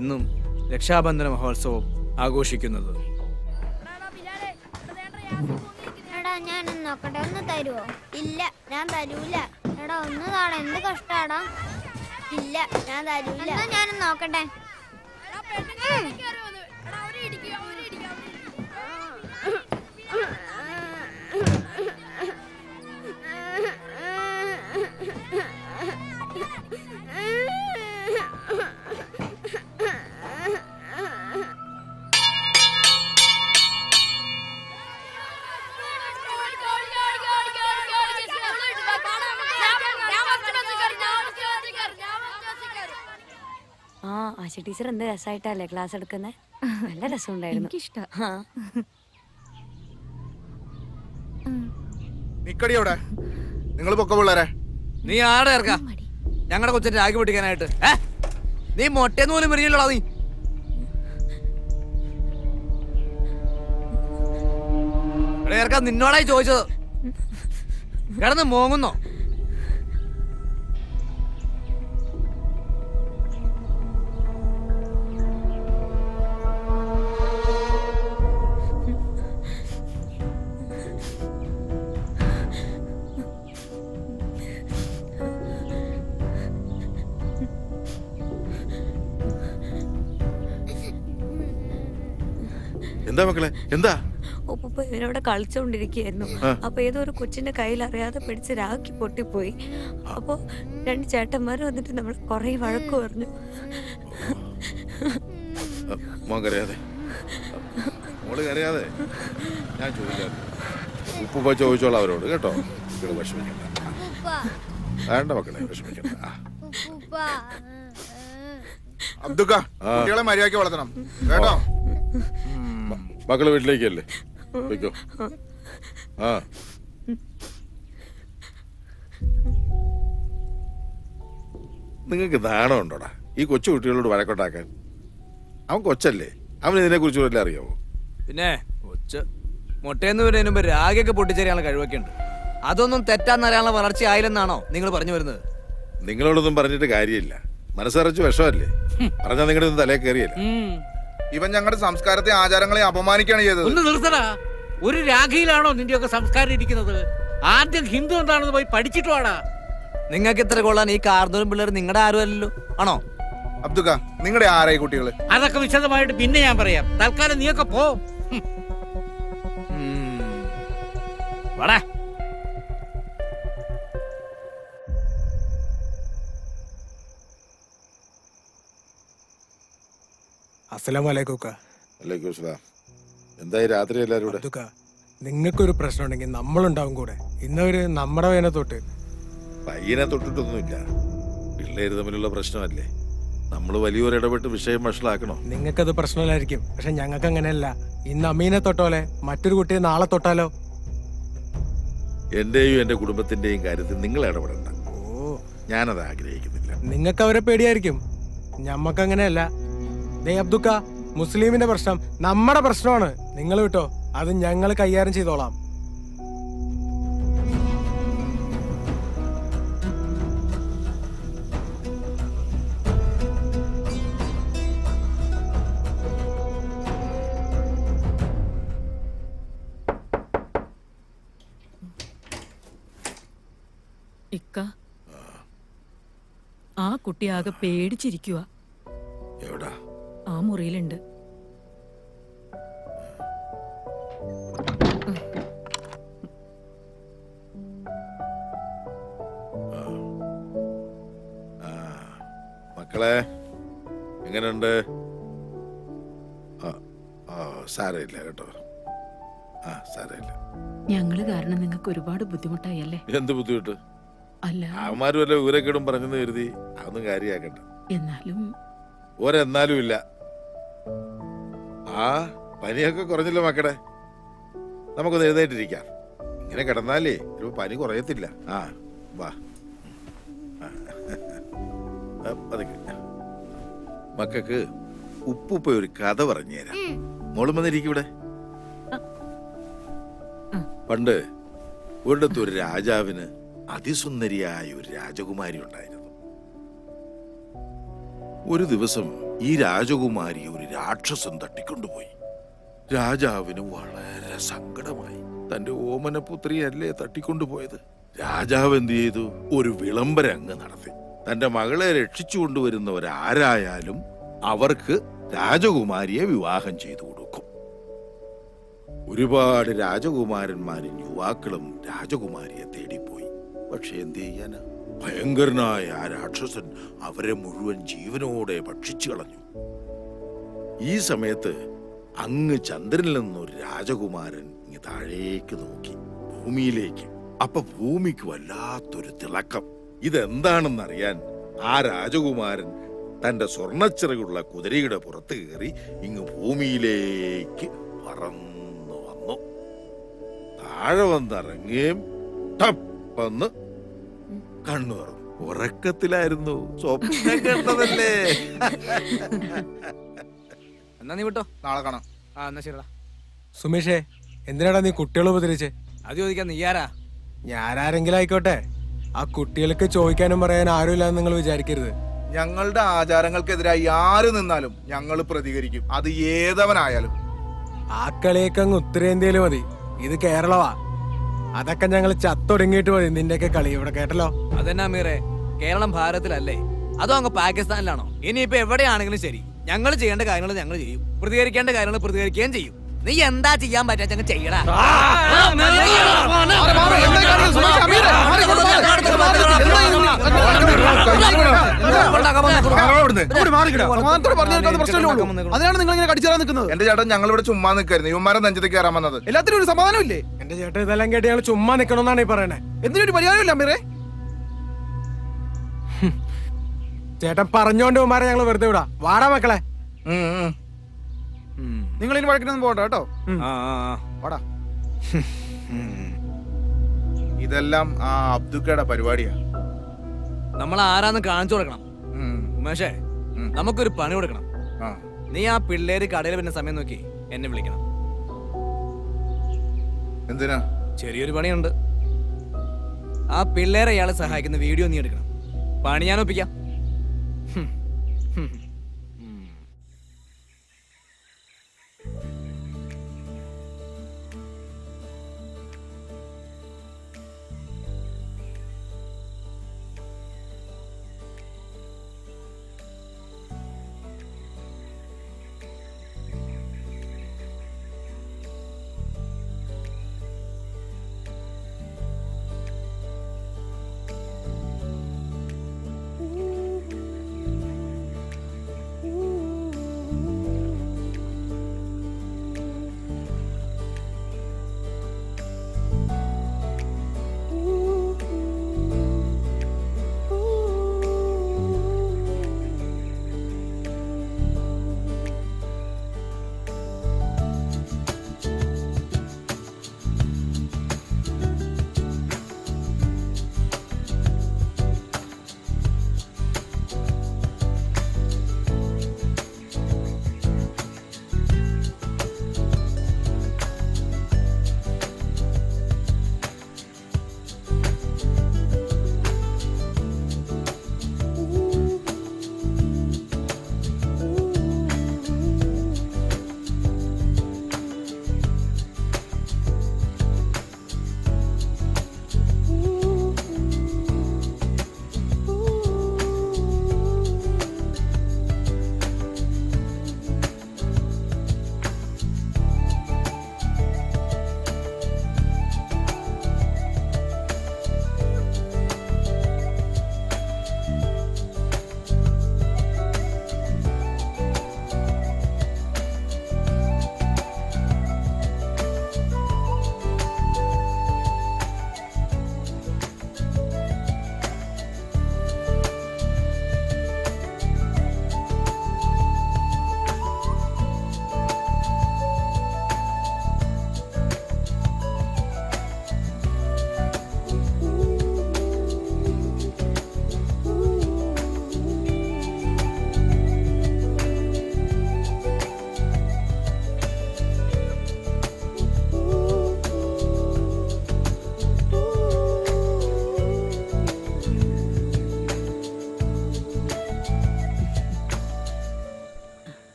ഇന്നും രക്ഷാബന്ധന മഹോത്സവം ആഘോഷിക്കുന്നത്. ഞാനൊന്ന് നോക്കട്ടെ, ഒന്ന് തരുവോ? ഇല്ല, ഞാൻ തരൂല. എടാ ഒന്ന് താടാ, എന്ത് കഷ്ടാടാ. ഇല്ല, ഞാൻ തരൂല. ഞാനൊന്ന് നോക്കട്ടെ. ആശ ടീച്ചർ എന്ത് രസമായിട്ടല്ലേ ക്ലാസ് എടുക്കുന്നത്. നല്ല രസമുണ്ടായിരുന്നു. നിക്കടിയോടെ നിങ്ങൾ പൊക്ക പിള്ളേരെ. നീ ആടെ ഇറക്കാം ഞങ്ങളുടെ കൊച്ചിന്റെ രാഗി പൊട്ടിക്കാനായിട്ട്. നീ മൊട്ടേന്ന് പോലും വരികയല്ലോടാ. നീ ഇറക്കാം, നിന്നോടായി ചോദിച്ചത്. കിടന്ന് മോങ്ങുന്നോ? എന്താ മക്കളെ, എന്താ? ഒപ്പ ഇവനവിടെ കളിച്ചോണ്ടിരിക്കുകയായിരുന്നു. അപ്പൊ ഏതോ ഒരു കൊച്ചിന്റെ കയ്യിൽ അറിയാതെ പിടിച്ച് രാഖി പൊട്ടിപ്പോയി. അപ്പൊ 2 ചേട്ടന്മാര് വന്നിട്ട് നമ്മൾ കൊറേ വഴക്ക് പറഞ്ഞു. മോൻ കരയാതെ, മോള് കരയാതെ. ഞാൻ ചോദിക്കാം, ഉപ്പ ചോദിച്ചോളാം അവരോട് കേട്ടോ. മക്കള് വിഷമിക്കണ്ട, വേണ്ട മക്കളെ വിഷമിക്കണ്ട. അബ്ദുക്ക, കുട്ടികളെ മര്യാദയ്ക്ക് വളർത്തണം കേട്ടോ. മക്കള് വീട്ടിലേക്കല്ലേ, വെക്കോ. ആ നിങ്ങൾക്ക് നാണം ഉണ്ടോടാ ഈ കൊച്ചു കുട്ടികളോട് വഴക്കൊണ്ടാക്കാൻ? അവൻ കൊച്ചല്ലേ, അവൻ ഇതിനെ കുറിച്ച് വല്ല അറിയാവോ? പിന്നെ മുട്ടയെന്ന് വരുന്നതിന് മുമ്പ് രാഗിയൊക്കെ പൊട്ടിച്ചേരാനുള്ള കഴിവൊക്കെ ഉണ്ട്. അതൊന്നും തെറ്റാന്നറിയാനുള്ള വളർച്ച ആയില്ലെന്നാണോ നിങ്ങൾ പറഞ്ഞു വരുന്നത്? നിങ്ങളോടൊന്നും പറഞ്ഞിട്ട് കാര്യമില്ല, മനസ്സറിച്ച് വിഷമല്ലേ. പറഞ്ഞാൽ നിങ്ങളുടെ ഒന്നും തലേ കയറിയല്ല. ഇവൻ ഞങ്ങളുടെ സംസ്കാരത്തെ ആചാരങ്ങളെ അപമാനിക്കുകയാണ് ചെയ്തത്. ഒന്ന് നിർത്തടാ. ഒരു രാഖിയിലാണോ നിന്റെയൊക്കെ സംസ്കാരം ഇരിക്കുന്നത്? ആദ്യം ഹിന്ദു എന്താണെന്ന് പോയി പഠിച്ചിട്ട് വാടാ. നിങ്ങൾക്ക് ഇത്ര കൊള്ളാൻ ഈ കാർന്നൂരും പിള്ളേർ നിങ്ങളുടെ ആരും അല്ലല്ലോ, ആണോ? അബ്ദുക്ക, നിങ്ങളുടെ ആരായി കുട്ടികള്? അതൊക്കെ വിശദമായിട്ട് പിന്നെ ഞാൻ പറയാം. തൽക്കാലം നീയൊക്കെ പോ. വാടാ. അസ്സലാമലൈക്കും. എന്തായി രാത്രി എല്ലാരും കൂടെ? നിങ്ങൾക്കൊരു പ്രശ്നം ഉണ്ടെങ്കിൽ നമ്മളുണ്ടാവും കൂടെ. ഇന്നവര് നമ്മുടെ വേന തൊട്ട് പയ്യനെ തൊട്ടിട്ടൊന്നുമില്ല, പിള്ളേര് തമ്മിലുള്ള പ്രശ്നമല്ലേ. നമ്മൾ വലിയൊരു ഇടപെട്ട് വിഷയം വഷളാക്കണോ? നിങ്ങൾക്കത് പ്രശ്നമില്ലായിരിക്കും, പക്ഷെ ഞങ്ങൾക്ക് അങ്ങനെയല്ല. ഇന്ന് അമ്മീനെ തൊട്ടോലെ മറ്റൊരു കുട്ടിയെ നാളെ തൊട്ടാലോ? എന്റെയും എന്റെ കുടുംബത്തിന്റെയും കാര്യത്തിൽ നിങ്ങൾ ഇടപെടണ്ട. ഞാനത് ആഗ്രഹിക്കുന്നില്ല. നിങ്ങൾക്ക് അവരെ പേടിയായിരിക്കും, ഞമ്മക്ക് അങ്ങനെയല്ല. ദേ അബ്ദുക്ക, മുസ്ലിമിന്റെ പ്രശ്നം നമ്മുടെ പ്രശ്നമാണ്. നിങ്ങൾ വിട്ടോ, അത് ഞങ്ങൾ കൈകാര്യം ചെയ്തോളാം. ഇക്ക, ആ കുട്ടി ആകെ പേടിച്ചിരിക്കുക. എവിടാ? ആ മുറിയിലുണ്ട്. മക്കളെ എങ്ങനെയുണ്ട്? സാരമില്ല കേട്ടോ. സാരമില്ല. ഞങ്ങള് കാരണം നിങ്ങൾക്ക് ഒരുപാട് ബുദ്ധിമുട്ടായി അല്ലേ? എന്ത് ബുദ്ധിമുട്ട്? അല്ല, അവന്മാരും വല്ല ഊരക്കേടും പറഞ്ഞെന്ന് കരുതി അതൊന്നും കാര്യാക്കണ്ട. എന്നാലും ഒരെന്നാലും ഇല്ല. പനിയൊക്കെ കുറഞ്ഞല്ലോ മക്കളെ, നമുക്കൊന്ന് എഴുന്നേറ്റിരിക്കാം. ഇങ്ങനെ കിടന്നാലേ ഒരു പനി കുറയത്തില്ല. വാ. മക്കൾക്ക് ഉപ്പുപ്പ ഒരു കഥ പറഞ്ഞു തരാം. മോളും വന്നിരിക്കും ഇവിടെ. പണ്ട് ഒരിടത്ത് ഒരു രാജാവിന് അതിസുന്ദരിയായ ഒരു രാജകുമാരി ഉണ്ടായിരുന്നു. ഒരു ദിവസം ഈ രാജകുമാരി ഒരു രാക്ഷസൻ തട്ടിക്കൊണ്ടുപോയി. രാജാവിന് വളരെ സങ്കടമായി. തന്റെ ഓമനപുത്രിയല്ലേ തട്ടിക്കൊണ്ടുപോയത്. രാജാവ് എന്ത് ചെയ്തു? ഒരു വിളംബരം അങ്ങ് നടത്തി. തന്റെ മകളെ രക്ഷിച്ചു കൊണ്ടുവരുന്നവരാരായാലും അവർക്ക് രാജകുമാരിയെ വിവാഹം ചെയ്തു കൊടുക്കും. ഒരുപാട് രാജകുമാരന്മാരും യുവാക്കളും രാജകുമാരിയെ തേടിപ്പോയി. പക്ഷെ എന്ത് ചെയ്യാനാ? ഭയങ്കരനായ ആ രാക്ഷസൻ അവരെ മുഴുവൻ ജീവനോടെ ഭക്ഷിച്ചു കളഞ്ഞു. ഈ സമയത്ത് അങ്ങ് ചന്ദ്രനിൽ നിന്നൊരു രാജകുമാരൻ ഇങ്ങ് താഴേക്ക് നോക്കി, ഭൂമിയിലേക്ക്. അപ്പൊ ഭൂമിക്ക് വല്ലാത്തൊരു തിളക്കം. ഇതെന്താണെന്നറിയാൻ ആ രാജകുമാരൻ തന്റെ സ്വർണ്ണച്ചിറകുള്ള കുതിരയുടെ പുറത്ത് കയറി ഇങ്ങ് ഭൂമിയിലേക്ക് പറന്നു വന്നു. താഴെ വന്നിറങ്ങുകയും ടപ്പെന്ന് കണ്ണു തുറന്നു. ഉറക്കത്തിലായിരുന്നു, സ്വപ്നം കണ്ടതല്ലേ. എന്നാ നീ വിട്ടോ, നാളെ കാണാം. എന്നാ ശരിടാ. സുമേഷേ, എന്തിനാടാ നീ കുട്ടികളെ ഉപദ്രവിച്ചേ? അത് ചോദിക്കാൻ നീ ആരാ? ഞാനാരെങ്കിലും ആയിക്കോട്ടെ, ആ കുട്ടികൾക്ക് ചോദിക്കാനും പറയാനും ആരുമില്ലാന്ന് നിങ്ങൾ വിചാരിക്കരുത്. ഞങ്ങളുടെ ആചാരങ്ങൾക്കെതിരായി ആര് നിന്നാലും ഞങ്ങൾ പ്രതികരിക്കും, അത് ഏതവനായാലും. ആ കളിയൊക്കെ അങ്ങ് ഉത്തരേന്ത്യയിൽ മതി, ഇത് കേരളമാ. അതൊക്കെ ഞങ്ങൾ ചത്തൊടുങ്ങിയിട്ട് മതി നിന്റെയൊക്കെ കളി. ഇവിടെ കേട്ടല്ലോ. അതെന്നാ മീറെ, കേരളം ഭാരതത്തിലല്ലേ, അതോ അങ്ങ് പാകിസ്ഥാനിലാണോ? ഇനിയിപ്പോ എവിടെയാണെങ്കിലും ശരി, ഞങ്ങൾ ചെയ്യേണ്ട കാര്യങ്ങൾ ഞങ്ങൾ ചെയ്യും, പ്രതികരിക്കേണ്ട കാര്യങ്ങൾ പ്രതികരിക്കുകയും ചെയ്യും. നീ എന്താ ചെയ്യാൻ പറ്റാ ഞങ്ങൾ ചെയ്യടാ. അതിനാണ് നിങ്ങൾ ഇങ്ങനെ കടിച്ചാൽ നിൽക്കുന്നത്. എന്റെ ചേട്ടൻ ഞങ്ങൾ ഇവിടെ ചുമ്മാ നിൽക്കായിരുന്നു, ഇവന്മാരെ നെഞ്ചത്തേക്ക് കയറാൻ വന്നത്. എല്ലാത്തിനും ഒരു സമാധാനം ഇല്ലേ? എന്റെ ചേട്ടൻ ഇതെല്ലാം കേട്ട് ഞങ്ങൾ ചുമ്മാ നിൽക്കണമെന്നാണ് ഈ പറയണേ. എന്തിനൊരു പരിഹാരമില്ല അമ്മീറെ. ചേട്ടൻ പറഞ്ഞോണ്ട് ഉമ്മാരെ ഞങ്ങൾ വെറുതെ വിടാ. വാടാ മക്കളെ. നിങ്ങൾ ഇനി വഴക്കിനൊന്നും പോകണ്ട കേട്ടോ. വാടാ. ഇതെല്ലാം ആ അബ്ദുക്കയുടെ പരിപാടിയാ. നമ്മൾ ആരാന്ന് കാണിച്ചു കൊടുക്കണം. ഉമേഷേ, നമുക്കൊരു പണി കൊടുക്കണം. നീ ആ പിള്ളേര് കടയിൽ വരുന്ന സമയം നോക്കി എന്നെ വിളിക്കണം. എന്തിനാ? ചെറിയൊരു പണിയുണ്ട്. ആ പിള്ളേരെ അയാളെ സഹായിക്കുന്ന വീഡിയോ നീ എടുക്കണം. പണി ഞാൻ ഒപ്പിക്കാം.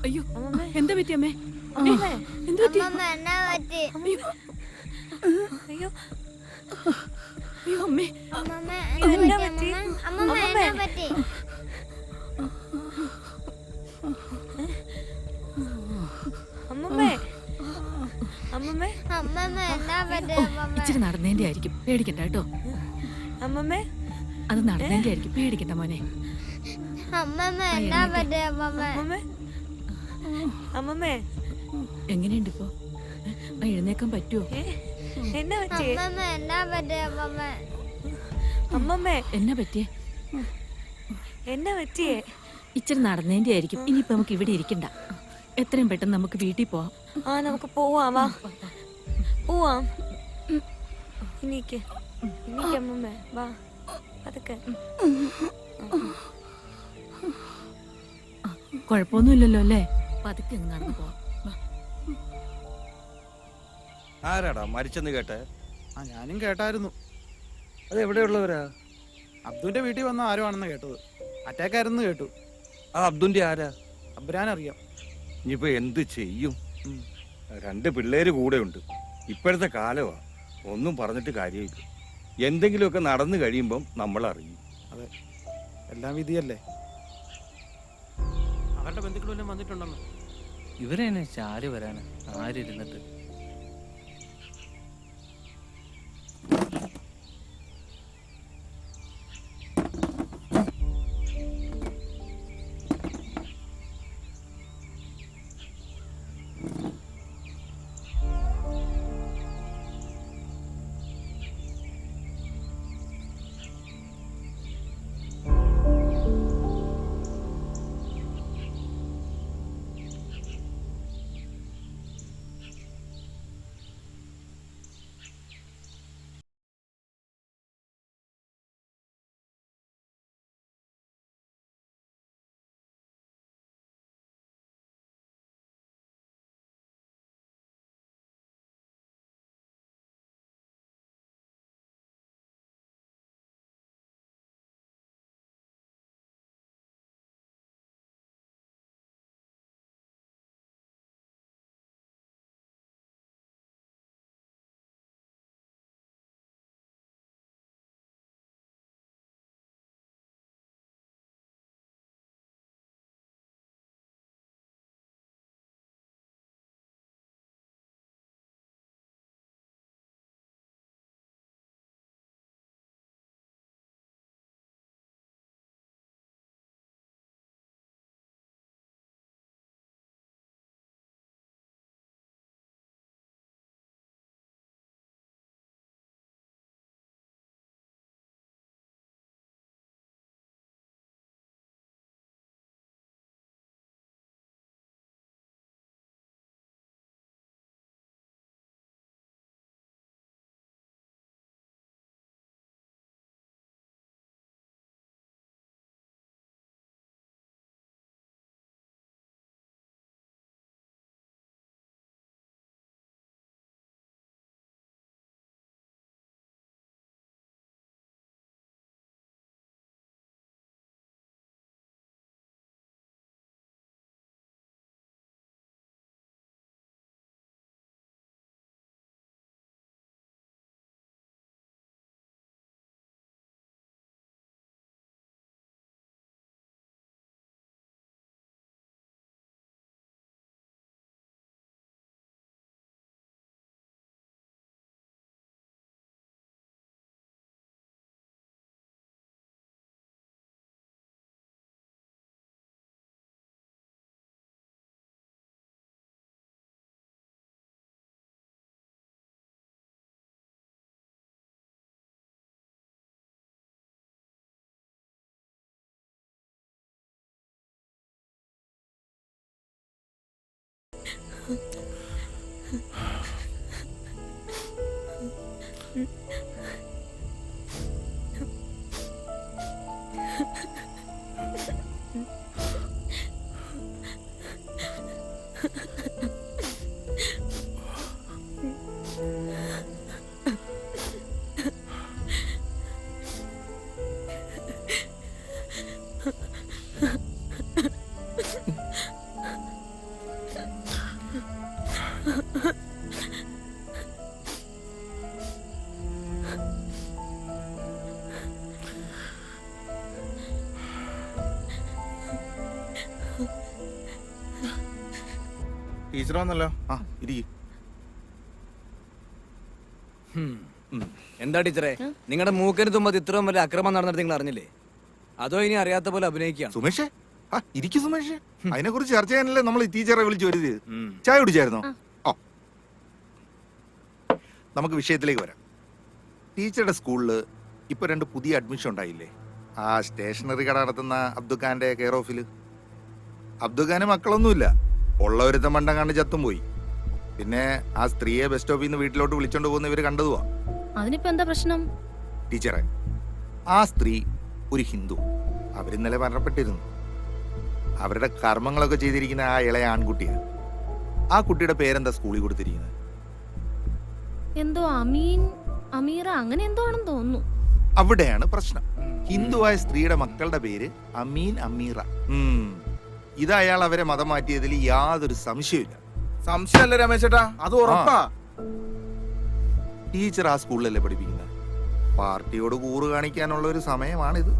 അയ്യോ, എന്താ പറ്റി അമ്മേ? എന്താ പറ്റി? അയ്യോ അയ്യോ അമ്മേ, ഇച്ചിരി നടന്നതിന്റെ ആയിരിക്കും, പേടിക്കണ്ട കേട്ടോ. അമ്മമ്മേ, അത് നടന്നതിന്റെ ആയിരിക്കും, പേടിക്കണ്ട മോനെ. അമ്മമ്മേ, എങ്ങനെയുണ്ട് ഇപ്പൊ? എഴുന്നേക്കാൻ പറ്റുമോ? എന്നാ പറ്റിയേ? അമ്മമ്മേ, എന്നാ പറ്റിയേ? എന്നാ പറ്റിയേ? ഇച്ചിരി നടന്നതിന്റെ ആയിരിക്കും. ഇനിയിപ്പോ നമുക്ക് ഇവിടെ ഇരിക്കണ്ട, എത്രയും പെട്ടെന്ന് നമുക്ക് വീട്ടിൽ പോവാം. ആ, നമുക്ക് പോവാം. വാ, പോവാം. ഇനിക്ക് അമ്മമ്മേ, വാ, അതൊക്കെ കുഴപ്പമൊന്നുമില്ലല്ലോ അല്ലേ? പതുക്കെ അങ്ങ് നടന്നു പോവാം. ആരാടാ മരിച്ചെന്ന് കേട്ടെ? ഞാനും കേട്ടായിരുന്നു. അത് എവിടെയുള്ളവരാ? അബ്ദുവിന്റെ വീട്ടിൽ വന്ന ആരോ ആണെന്ന് കേട്ടത്. അറ്റാക്ക് ആയിരുന്നു കേട്ടു. ആ അബ്ദുന്റെ ആരാ? അബ്രാൻ അറിയാം. ഇനിയിപ്പോ എന്ത് ചെയ്യും? 2 പിള്ളേര് കൂടെ ഉണ്ട്. ഇപ്പോഴത്തെ കാലമാ, ഒന്നും പറഞ്ഞിട്ട് കാര്യമില്ല. എന്തെങ്കിലുമൊക്കെ നടന്നു കഴിയുമ്പം നമ്മൾ അറിയും. അതെ, എല്ലാം വിധിയല്ലേ. അവരുടെ ബന്ധുക്കളെല്ലാം വന്നിട്ടുണ്ടെന്ന്. ഇവരെന്നെ ചാരി വരാന് ആരിരുന്നിട്ട്. ടീച്ചർ വന്നല്ലോ. ആ ഇരിക്കും. എന്താ ടീച്ചറെ, നിങ്ങളുടെ മൂക്കിന് തുമ്പത്ത് ഇത്രയും വലിയ അക്രമം നടന്നിട്ട് നിങ്ങൾ അറിഞ്ഞില്ലേ? അതോ ഇനി അറിയാത്ത പോലെ അഭിനയിക്കുകയാണ്? സുമേഷേ, ആ ഇരിക്കും സുമേഷേ. അതിനെ കുറിച്ച് ചർച്ച ചെയ്യാനല്ലേ നമ്മൾ ഈ ടീച്ചറെ വിളിച്ചു വരുന്നത്. ചായ കുടിച്ചായിരുന്നോ? ഓ, നമുക്ക് വിഷയത്തിലേക്ക് വരാം. ടീച്ചറുടെ സ്കൂളിൽ ഇപ്പൊ 2 പുതിയ അഡ്മിഷൻ ഉണ്ടായില്ലേ? ആ സ്റ്റേഷനറി കട നടത്തുന്ന അബ്ദുഖാന്റെ കെയർ ഓഫില്. അബ്ദുഖാന് മക്കളൊന്നുമില്ല, ഉള്ളവരുത്ത മണ്ടം കണ്ട് ചത്തും പോയി. പിന്നെ ആ സ്ത്രീയെ ബസ് സ്റ്റോപ്പിൽ നിന്ന് വീട്ടിലോട്ട് വിളിച്ചോണ്ട് പോകുന്ന ഇവര് കണ്ടതുവാ. അതിനിപ്പോ എന്താ പ്രശ്നം? ടീച്ചറെ, ആ സ്ത്രീ ഒരു ഹിന്ദു. അവരിന്നലെ മരണപ്പെട്ടിരുന്നു. അവരുടെ കർമ്മങ്ങളൊക്കെ ചെയ്തിരിക്കുന്ന ആ ഇളയ ആൺകുട്ടിയാണ്. ആ കുട്ടിയുടെ പേരെന്താ സ്കൂളിൽ കൊടുത്തിരിക്കുന്നത്? എന്തോ അമീറ അങ്ങനെ എന്തോ ആണെന്ന് തോന്നുന്നു. അവിടെയാണ് പ്രശ്നം. ഹിന്ദുവായ സ്ത്രീയുടെ മക്കളുടെ പേര് അമീൻ, അമീറ. ഇത് അയാൾ അവരെ മതം മാറ്റിയതിൽ യാതൊരു സംശയമില്ല. സംശയമല്ല രമേശേട്ടാ, അത് ഉറപ്പാ. ടീച്ചർ ആ സ്കൂളിലല്ലേ പഠിപ്പിക്കുന്നത്? പാർട്ടിയോട് കൂറ് കാണിക്കാനുള്ള ഒരു സമയമാണിത്.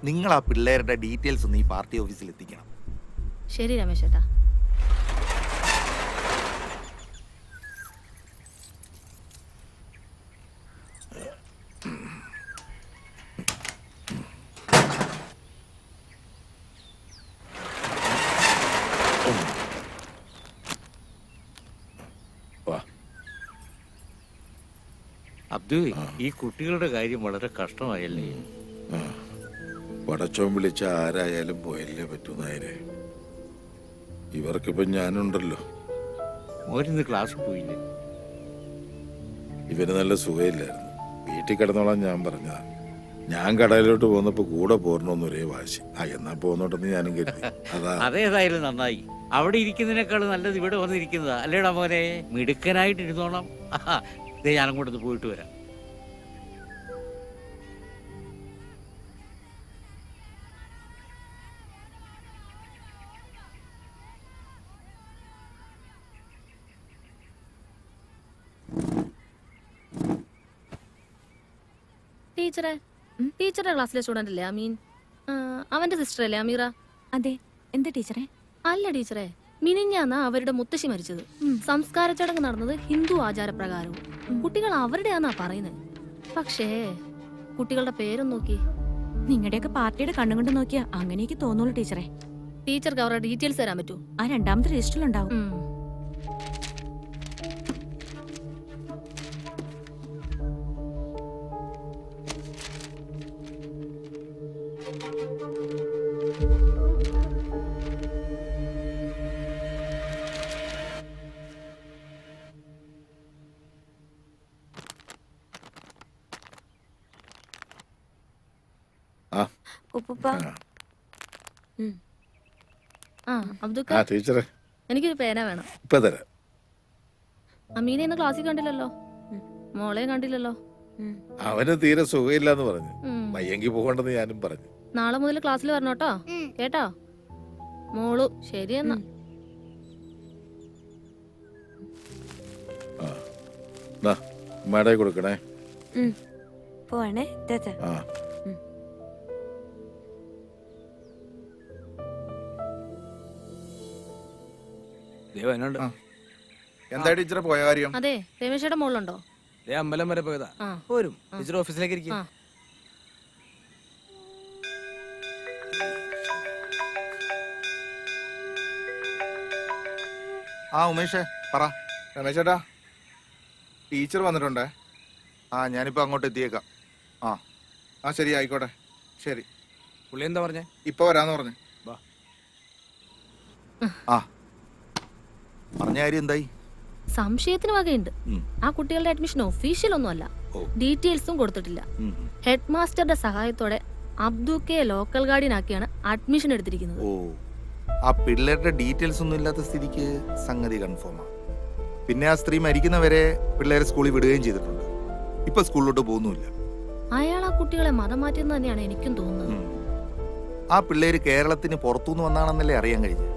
നിങ്ങൾ ആ പിള്ളേരുടെ ഡീറ്റെയിൽസ് ഒന്ന് ഈ പാർട്ടി ഓഫീസിൽ എത്തിക്കണം. ശരി രമേശ് ചേട്ടാ. അബ്ദു, ഈ കുട്ടികളുടെ കാര്യം വളരെ കഷ്ടമായല്ലേ? പടച്ചോൻ വിളിച്ച ആരായാലും പോയല്ലേ പറ്റൂ നായരെ. ഇവർക്കിപ്പം ഞാനുണ്ടല്ലോ. മോരിന്ന് ക്ലാസ് പോയില്ലേ? ഇവന് നല്ല സുഖമില്ലായിരുന്നു. വീട്ടിൽ കിടന്നോളാൻ ഞാൻ പറഞ്ഞതാ. ഞാൻ കടയിലോട്ട് പോന്നപ്പോ കൂടെ പോരണോന്ന് ഒരേ വാശി. എന്നാ പോന്നോട്ടെന്ന് ഞാനും കരുതി. അതാ. അതേതായാലും നന്നായി. അവിടെ ഇരിക്കുന്നതിനേക്കാൾ നല്ലത് ഇവിടെ വന്നിരിക്കുന്നതാ അല്ലേടാ മോനെ? മിടുക്കനായിട്ട് ഇരുന്നോണം. ഇതേ ഞാനും കൂടെ പോയിട്ട് വരാം. ടീച്ചറുടെ ക്ലാസ്സിലെ സ്റ്റുഡന്റ് അല്ലേ അമീൻ? അവന്റെ സിസ്റ്റർ അല്ലേ അമീറ? അതെ. എന്താ ടീച്ചറെ? അല്ല ടീച്ചറെ, മിനിഞ്ഞാന്നാ അവരുടെ മുത്തശ്ശി മരിച്ചത്. സംസ്കാര ചടങ്ങ് നടന്നത് ഹിന്ദു ആചാരപ്രകാരവും. കുട്ടികൾ അവരുടെയാന്നാ പറയുന്നത്. പക്ഷേ കുട്ടികളുടെ പേരും നോക്കി. നിങ്ങളുടെയൊക്കെ പാർട്ടിയുടെ കണ്ണും കൊണ്ട് നോക്കിയാ അങ്ങനെയൊക്കെ തോന്നുള്ളൂ ടീച്ചറെ. ടീച്ചർക്ക് അവരുടെ ഡീറ്റെയിൽസ് തരാൻ പറ്റൂ? ആ രണ്ടാമത്തെ രജിസ്റ്ററിലുണ്ടാവും. ടീച്ചറെ, എനിക്കൊരു പേന വേണം. ഇപ്പൊ തരാം. അമീനെ ഇന്ന് ക്ലാസ്സിൽ കണ്ടില്ലല്ലോ, മോളെ കണ്ടില്ലല്ലോ. അവന് തീരെ സുഖമില്ലാന്ന് പറഞ്ഞു. വയ്യെങ്കി പോകണ്ടെന്ന് ഞാനും പറഞ്ഞു. നാളെ മുതൽ ക്ലാസ്സിൽ വരണോട്ടോ, കേട്ടോ മോളു? ശരിയെന്നാ. മട കൊടുക്കണേ. പോണേ. എന്താ ടീച്ചറെ പോയ കാര്യം? അതെ, രമേശയുടെ മോളുണ്ടോ? അമ്പലം വരെ പോയതാ. പോരും. ടീച്ചർ ഓഫീസിലേക്ക് ഇരിക്കും. ഉമേഷേ പറ. രമേശേട്ടാ, ടീച്ചർ വന്നിട്ടുണ്ടേ. ഞാനിപ്പോ അങ്ങോട്ട് എത്തിയേക്കാം. ശരി, ആയിക്കോട്ടെ. ശരി. പുള്ളി എന്താ പറഞ്ഞേ? ഇപ്പൊ വരാന്ന് പറഞ്ഞു. പറഞ്ഞ കാര്യം എന്തായി? സംശയത്തിന് വകയുണ്ട്. ആ കുട്ടികളുടെ അഡ്മിഷൻ ഒഫീഷ്യൽ ഒന്നും അല്ല. ഡീറ്റെയിൽസും കൊടുത്തിട്ടില്ല. ഹെഡ് മാസ്റ്ററുടെ സഹായത്തോടെ അബ്ദുക്കെ ലോക്കൽ ഗാർഡിയൻ ആക്കിയാണ് അഡ്മിഷൻ എടുത്തിരിക്കുന്നത്. ആ പിള്ളേരുടെ ഡീറ്റെയിൽസ് ഒന്നും ഇല്ലാത്ത സ്ഥിതിക്ക് സംഗതി കൺഫേമാണ്. പിന്നെ ആ സ്ത്രീ മരിക്കുന്നവരെ പിള്ളേരെ സ്കൂളിൽ വിടുകയും ചെയ്തിട്ടുണ്ട്. ഇപ്പൊ സ്കൂളിലോട്ട് പോകുന്നുമില്ല. അയാൾ ആ കുട്ടികളെ മതം മാറ്റിയെന്ന് തന്നെയാണ് എനിക്കും തോന്നുന്നത്. ആ പിള്ളേര് കേരളത്തിന് പുറത്തുനിന്ന് വന്നാണെന്നല്ലേ അറിയാൻ കഴിഞ്ഞത്.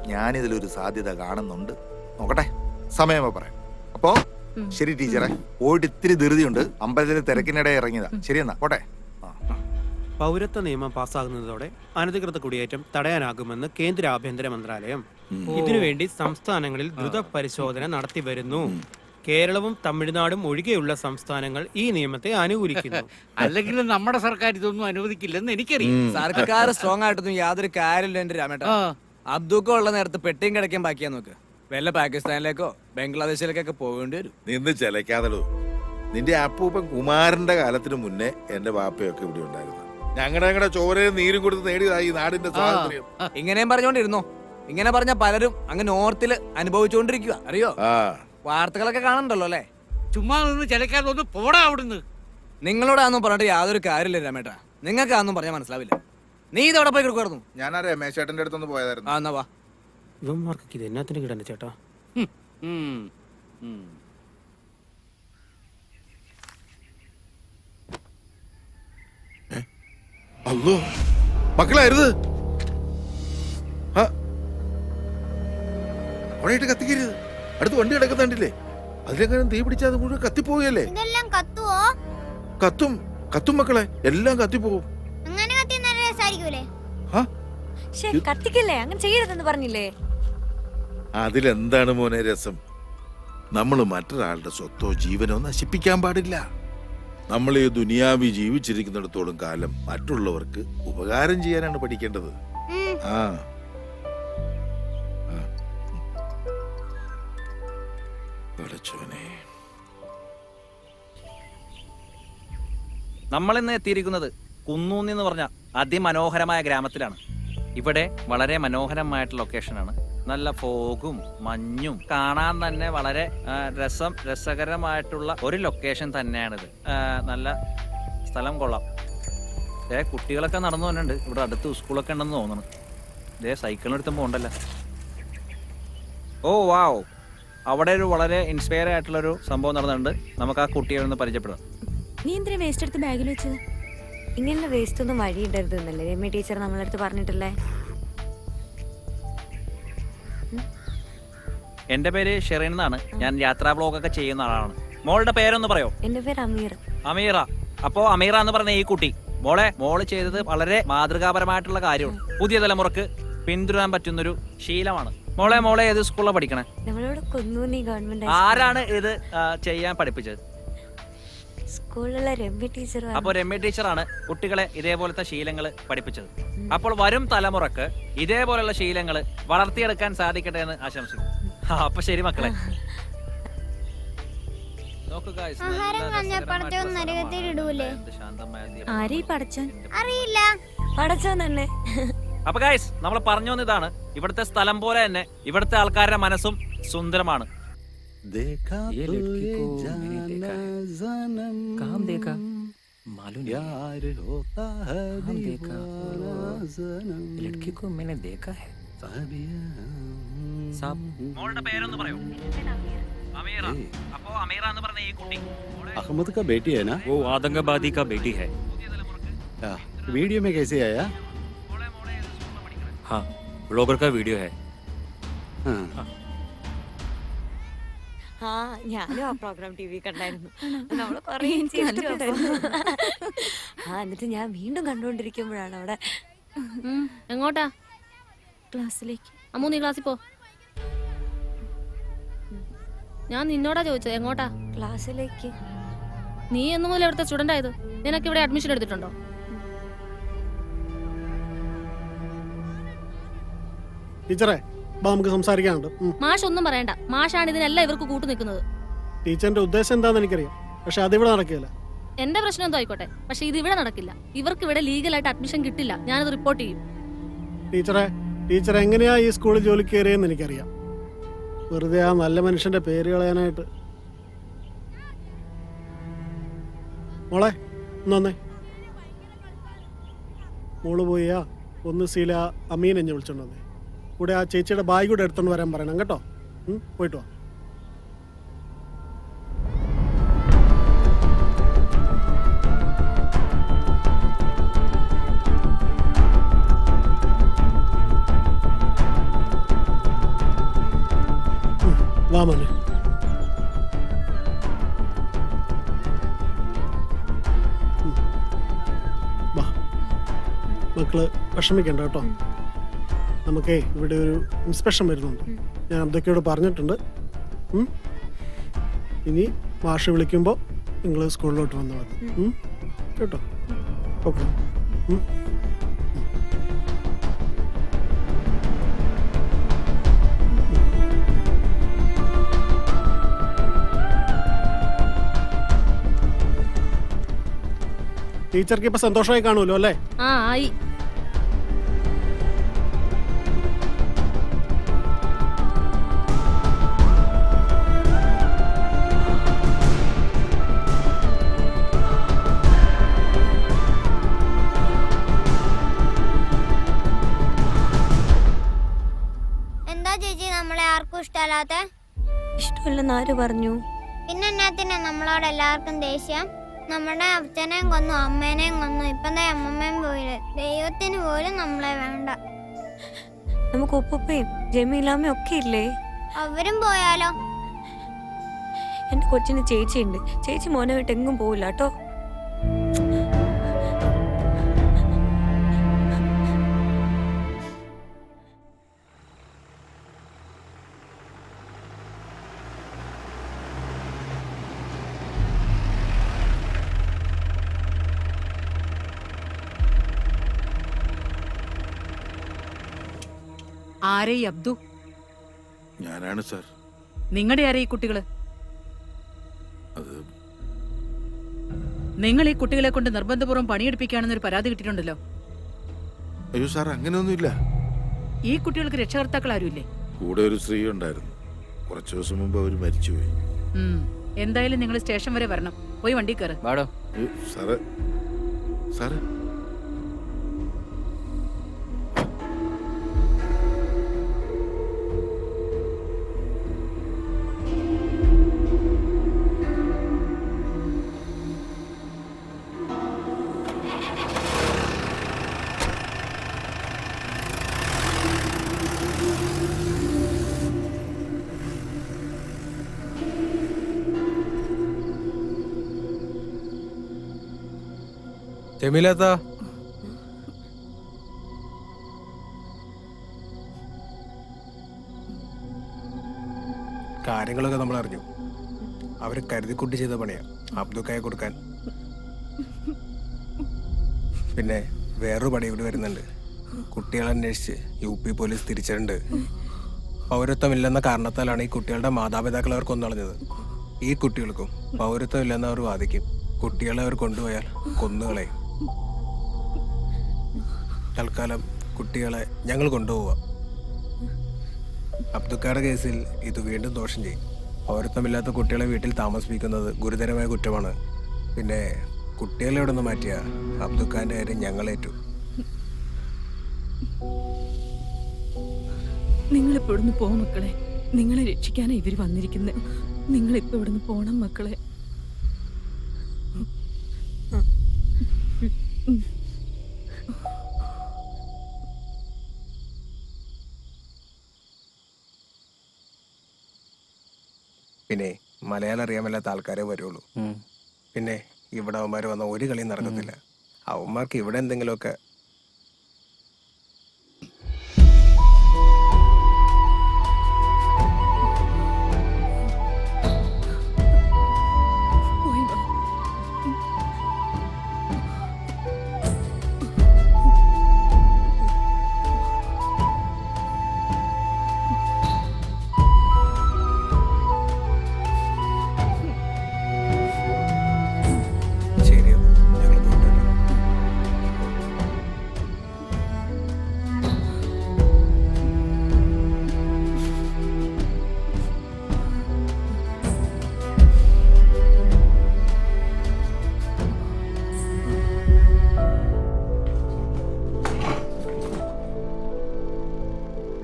ഞാനിതിലൊരു സാധ്യത കാണുന്നുണ്ട്. നോക്കട്ടെ, സമയമോ പറയാം. അപ്പോ ശരി ടീച്ചറെ, പോയിട്ട് ഇത്തിരി ധൃതിയുണ്ട്. അമ്പലത്തിലെ തിരക്കിനിടെ ഇറങ്ങിയതാ. ശരിയെന്നാ, പോട്ടെ. പൗരത്വ നിയമം പാസ്സാകുന്നതോടെ അനധികൃത കുടിയേറ്റം തടയാനാകുമെന്ന് കേന്ദ്ര ആഭ്യന്തര മന്ത്രാലയം. ഇതിനുവേണ്ടി സംസ്ഥാനങ്ങളിൽ ദ്രുത പരിശോധന നടത്തി വരുന്നു. കേരളവും തമിഴ്നാടും ഒഴികെയുള്ള സംസ്ഥാനങ്ങൾ ഈ നിയമത്തെ അനുകൂലിക്കുന്നു. അല്ലെങ്കിൽ നമ്മുടെ സർക്കാർ ഇതൊന്നും അനുവദിക്കില്ലെന്ന് എനിക്കറിയാം. സർക്കാർ സ്ട്രോങ് ആയിട്ടൊന്നും യാതൊരു കാര്യമില്ല എന്റെ രാമേട്ട. അബ്ദുക്ക ഉള്ള നേരത്ത് പെട്ടിയും കിടക്കാൻ ബാക്കിയാ നോക്ക്. വല്ല പാകിസ്ഥാനിലേക്കോ ബംഗ്ലാദേശിലേക്കൊക്കെ പോകേണ്ടി വരും. നിന്ന് ചിലക്കാതടൂ. നിന്റെ അപ്പൂപ്പൻ കുമാരന്റെ കാലത്തിന് മുന്നേ എന്റെ വാപ്പയൊക്കെ ഇവിടെ ഉണ്ടായിരുന്നു. ഞങ്ങളുടെ ചോരയും നീരും കൊടുത്ത് നേടിയതായി നാടിന്റെ സ്വാതന്ത്ര്യം. ഇങ്ങനെയും പറഞ്ഞോണ്ടിരുന്നോ? ഇങ്ങനെ പറഞ്ഞ പലരും അങ്ങ് നോർത്തില് അനുഭവിച്ചുകൊണ്ടിരിക്കുക, അറിയോ? വാർത്തകളൊക്കെ കാണണ്ടല്ലോ അല്ലേ? ചുമ്മാ നിന്ന് ചിലക്കാതെ ഒന്ന് പോടാ അവിടുന്ന്. നിങ്ങളോടാന്നും പറഞ്ഞിട്ട് യാതൊരു കാര്യമില്ല രാമേട്ടാ. നിങ്ങൾക്ക് അതൊന്നും പറഞ്ഞാൽ മനസ്സിലാവില്ല. നീ ഇതവിടെ പോയി കിടക്കുമായിരുന്നു. ഞാൻ ആ രമേശ് ചേട്ടന്റെ അടുത്തൊന്ന് പോയതായിരുന്നു. ആ എന്നാ വാ. ഇവന്മാർക്കൊക്കെ ഇത് എന്നാത്തിന് കിടന്നെ ചേട്ടാ? അല്ലോ മക്കളായിരുത്. അവിടെയായിട്ട് കത്തിക്കരുത്. അടുത്ത് വണ്ടി കിടക്കുന്നുണ്ടില്ലേ, അതിലെങ്ങനെ തീ പിടിച്ചാൽ അത് മുഴുവൻ കത്തിപ്പോവുകയല്ലേ? ഇതെല്ലാം കത്തുവോ? കത്തും കത്തും മക്കളെ, എല്ലാം കത്തിപ്പോവും. അങ്ങനെ കത്തി നല്ല രസായിരിക്കൂലേ? കത്തിക്കല്ലേ, അങ്ങനെ ചെയ്യരുതെന്ന് പറഞ്ഞില്ലേ? അതിലെന്താണ് മോനെ രസം? നമ്മൾ മറ്റൊരാളുടെ സ്വത്തോ ജീവനോ നശിപ്പിക്കാൻ പാടില്ല. നമ്മൾ ഈ ദുനിയാവി ജീവിച്ചിരിക്കുന്നിടത്തോളം കാലം മറ്റുള്ളവർക്ക് ഉപകാരം ചെയ്യാനാണ് പഠിക്കേണ്ടത്. ആ നമ്മളിന്ന് എത്തിയിരിക്കുന്നത് കുന്നൂന്നി എന്ന് പറഞ്ഞ അതിമനോഹരമായ ഗ്രാമത്തിലാണ്. ഇവിടെ വളരെ മനോഹരമായിട്ടുള്ള ലൊക്കേഷനാണ്. നല്ല ഫോഗും മഞ്ഞും കാണാൻ തന്നെ വളരെ രസകരമായിട്ടുള്ള ഒരു ലൊക്കേഷൻ തന്നെയാണിത്. നല്ല സ്ഥലം കൊള്ളാം. കുട്ടികളൊക്കെ നടന്നു വന്നിട്ടുണ്ട്. ഇവിടെ അടുത്ത് സ്കൂളൊക്കെ ഉണ്ടെന്ന് തോന്നുന്നു. സൈക്കിളിനെടുത്തും പോകണ്ടല്ലോ. ഓ വാവ്, അവിടെ ഒരു വളരെ ഇൻസ്പയർ ആയിട്ടുള്ളൊരു സംഭവം നടന്നിട്ടുണ്ട്. നമുക്ക് ആ കുട്ടിയെ ഒന്ന് പരിചയപ്പെടാം. നീ എന്തിനാ വേസ്റ്റ് എടുത്ത് ബാഗിൽ വെച്ചത്? ഇങ്ങനെ വേസ്റ്റ് ഒന്നും വഴിയിടരുത് എന്നല്ലേ രമ്യ ടീച്ചർ നമ്മളടുത്ത് പറഞ്ഞിട്ടില്ലേ? എന്റെ പേര് ഷെറിൻ എന്നാണ്. ഞാൻ യാത്രാ ബ്ലോഗൊക്കെ ചെയ്യുന്ന ആളാണ്. മോളുടെ പേരൊന്ന് പറയോ? എന്റെ പേര് അമീർ. അമീറ. അപ്പോ അമീറ എന്ന് പറഞ്ഞ ഈ കുട്ടി മോള് ചെയ്തത് വളരെ മാതൃകാപരമായിട്ടുള്ള കാര്യമാണ്. പുതിയ തലമുറക്ക് പിന്തുടരാൻ പറ്റുന്നൊരു ശീലമാണ്. മോളെ ഏത് സ്കൂളിലാണ് പഠിക്കണേ? നമ്മളോട് കുന്നൂന്നി ഗവൺമെന്റ്. ആരാണ് ഇത് ചെയ്യാൻ പഠിപ്പിച്ചത്? സ്കൂളിലുള്ള രമ്യ ടീച്ചർ. അപ്പോൾ രമ്യ ടീച്ചറാണ് കുട്ടികളെ ഇതേപോലത്തെ ശീലങ്ങൾ പഠിപ്പിച്ചത്. അപ്പോൾ വരും തലമുറക്ക് ഇതേപോലുള്ള ശീലങ്ങൾ വളർത്തിയെടുക്കാൻ സാധിക്കട്ടെ എന്ന് ആശംസിക്കുന്നു. അപ്പൊ ശരി മക്കളെ. അറിയില്ല. പടച്ചോൻ തന്നെ. അപ്പൊ ഗൈസ്, നമ്മൾ പറഞ്ഞു വന്നതാണ്, ഇവിടുത്തെ സ്ഥലം പോലെ തന്നെ ഇവിടുത്തെ ആൾക്കാരുടെ മനസ്സും സുന്ദരമാണ്. മോളുടെ പേരൊന്ന് പറയോ? अमीरा। अपो अमीरा എന്ന് പറഞ്ഞ ഈ കുട്ടി अहमद का बेटी है ना? वो आतंकवादी का बेटी है। वीडियो में कैसे आया? हाँ, ब्लॉगर का वीडियो है। ആ ഞാനും ആ പ്രോഗ്രാം ടി വി കണ്ടായിരുന്നു. നമ്മള് കൊറേ എന്നിട്ട് ഞാൻ വീണ്ടും കണ്ടുകൊണ്ടിരിക്കുമ്പോഴാണ് അവിടെ. എങ്ങോട്ടാ? ക്ലാസ്സിലേക്ക്. അമ്മു നീ ക്ലാസ്സിൽ പോ. ഞാൻ നിന്നോടാ ചോദിച്ചത് എങ്ങോട്ടാ? ക്ലാസ്സിലേക്ക്. നീ എന്ന് മുതൽ ഇവിടുത്തെ സ്റ്റുഡന്റ് ആയത്? നിനക്ക് ഇവിടെ അഡ്മിഷൻ എടുത്തിട്ടുണ്ടോ? ടീച്ചറെ നമുക്ക് സംസാരിക്കാനുണ്ട്. മാഷ് ഒന്നും പറയണ്ട. മാഷാണ് ഇതിനെല്ലാം ഇവർക്ക് കൂട്ടു നിൽക്കുന്നത്. ടീച്ചറിന്റെ ഉദ്ദേശം എന്താന്ന് എനിക്കറിയാം, പക്ഷെ അതിവിടെ നടക്കില്ല. എന്റെ പ്രശ്നം എന്തോ ആയിക്കോട്ടെ, പക്ഷെ ഇത് ഇവിടെ നടക്കില്ല. ഇവർക്ക് ഇവിടെ ലീഗലായിട്ട് അഡ്മിഷൻ കിട്ടില്ല. ഞാനത് റിപ്പോർട്ട് ചെയ്യും. ടീച്ചർ എങ്ങനെയാ ഈ സ്കൂളിൽ ജോലിക്ക് കയറിയെന്ന് എനിക്കറിയാം. വെറുതെ ആ നല്ല മനുഷ്യന്റെ പേര് കളയാനായിട്ട്. മോളെ ഒന്നേ, മോള് പോയാ ഒന്ന് സീല അമീൻ എന്നെ വിളിച്ചോണ്ടേ. കൂടെ ആ ചേച്ചിയുടെ ബാഗ് കൂടെ എടുത്തോണ്ട് വരാൻ പറയണം കേട്ടോ. പോയിട്ട് വാ. വാ മോനെ. വാ മക്കള് വിഷമിക്കണ്ട കേട്ടോ. നമുക്കേ ഇവിടെ ഒരു ഇൻസ്പെക്ഷൻ വരുന്നുണ്ട്. ഞാൻ അബ്ദക്കയോട് പറഞ്ഞിട്ടുണ്ട്. ഇനി മാഷ് വിളിക്കുമ്പോൾ നിങ്ങൾ സ്കൂളിലോട്ട് വന്നാൽ മതി കേട്ടോ. ഓക്കെ. ടീച്ചർക്ക് ഇപ്പൊ സന്തോഷമായി കാണുമല്ലോ അല്ലേ? ആ ആയി. ഇഷ്ടമല്ലാത്ത? ഇഷ്ടമില്ലെന്ന് ആര് പറഞ്ഞു? പിന്നെ എന്നാത്തിനാ നമ്മളോട് എല്ലാവർക്കും ദേഷ്യം? നമ്മുടെ അച്ഛനെയും കൊന്നു, അമ്മേനെയും കൊന്നു, ഇപ്പം ദേ അമ്മമ്മയും പോയില്ലേ. ദൈവത്തിന് പോലും നമ്മളെ വേണ്ട. നമുക്ക് ഉപ്പുപ്പയും ജമീലാമ്മയും ഒക്കെ ഇല്ലേ? അവരും പോയാലോ? എന്റെ കൊച്ചിന് ചേച്ചിയുണ്ട്. ചേച്ചി മോനെ വിട്ട് എങ്ങും പോവില്ല കേട്ടോ. ആരേ ഈ അബ്ദു? ഞാനാണ് സാർ. നിങ്ങളുടെ ആരേ ഈ കുട്ടികള്? അത് നിങ്ങൾ ഈ കുട്ടികളെ കൊണ്ട് നിർബന്ധപൂർവ്വം പണിയെടുപ്പിക്കുകയാണെന്നൊരു പരാതി കിട്ടിയിട്ടുണ്ടല്ലോ. അയ്യോ സാർ, അങ്ങനെയൊന്നുമില്ല. ഈ കുട്ടികൾക്ക് രക്ഷകർത്താക്കൾ ആരുമില്ലേ? കൂടെ ഒരു സ്ത്രീ ഉണ്ടായിരുന്നു. കുറച്ചു ദിവസം മുമ്പ് അവർ മരിച്ചുപോയി. എന്തായാലും നിങ്ങൾ സ്റ്റേഷൻ വരെ വരണം. പോയി വണ്ടി കയറ്. അയ്യോ, സാറ് സാറ് ജമീലത്താ, കാര്യങ്ങളൊക്കെ നമ്മൾ അറിഞ്ഞു. അവര് കരുതിക്കുട്ടി ചെയ്ത പണിയാ അബ്ദുക്കായെ കൊടുക്കാൻ. പിന്നെ വേറൊരു പണി ഇവിടെ വരുന്നുണ്ട്. കുട്ടികളെ അന്വേഷിച്ച് UP പോലീസ് തിരിച്ചിട്ടുണ്ട്. പൗരത്വമില്ലെന്ന കാരണത്താലാണ് ഈ കുട്ടികളുടെ മാതാപിതാക്കൾ അവർ കൊന്നളഞ്ഞത്. ഈ കുട്ടികൾക്കും പൗരത്വം ഇല്ലെന്ന് അവർ വാദിക്കും. കുട്ടികളെ അവർ കൊണ്ടുപോയാൽ കൊന്നുകളയും. തൽക്കാലം കുട്ടികളെ ഞങ്ങൾ കൊണ്ടുപോവാം. അബ്ദുക്കായുടെ കേസിൽ ഇത് വീണ്ടും ദോഷം ചെയ്യും. പൗരത്വമില്ലാത്ത കുട്ടികളെ വീട്ടിൽ താമസിപ്പിക്കുന്നത് ഗുരുതരമായ കുറ്റമാണ്. പിന്നെ കുട്ടികളെ ഇവിടെ നിന്ന് മാറ്റിയ അബ്ദുക്കാന്റെ കാര്യം ഞങ്ങളേറ്റു. നിങ്ങളിപ്പോ ഇവിടുന്ന് പോ മക്കളെ. നിങ്ങളെ രക്ഷിക്കാനാ ഇവര് വന്നിരിക്കുന്നത്. നിങ്ങളിപ്പോ ഇവിടുന്ന് പോണം മക്കളെ. പിന്നെ മലയാളം അറിയാൻ മേലാത്ത ആൾക്കാരെ വരുള്ളൂ. പിന്നെ ഇവിടെ അവന്മാർ വന്ന ഒരു കളിയും നടക്കത്തില്ല. അവന്മാർക്ക് ഇവിടെ എന്തെങ്കിലുമൊക്കെ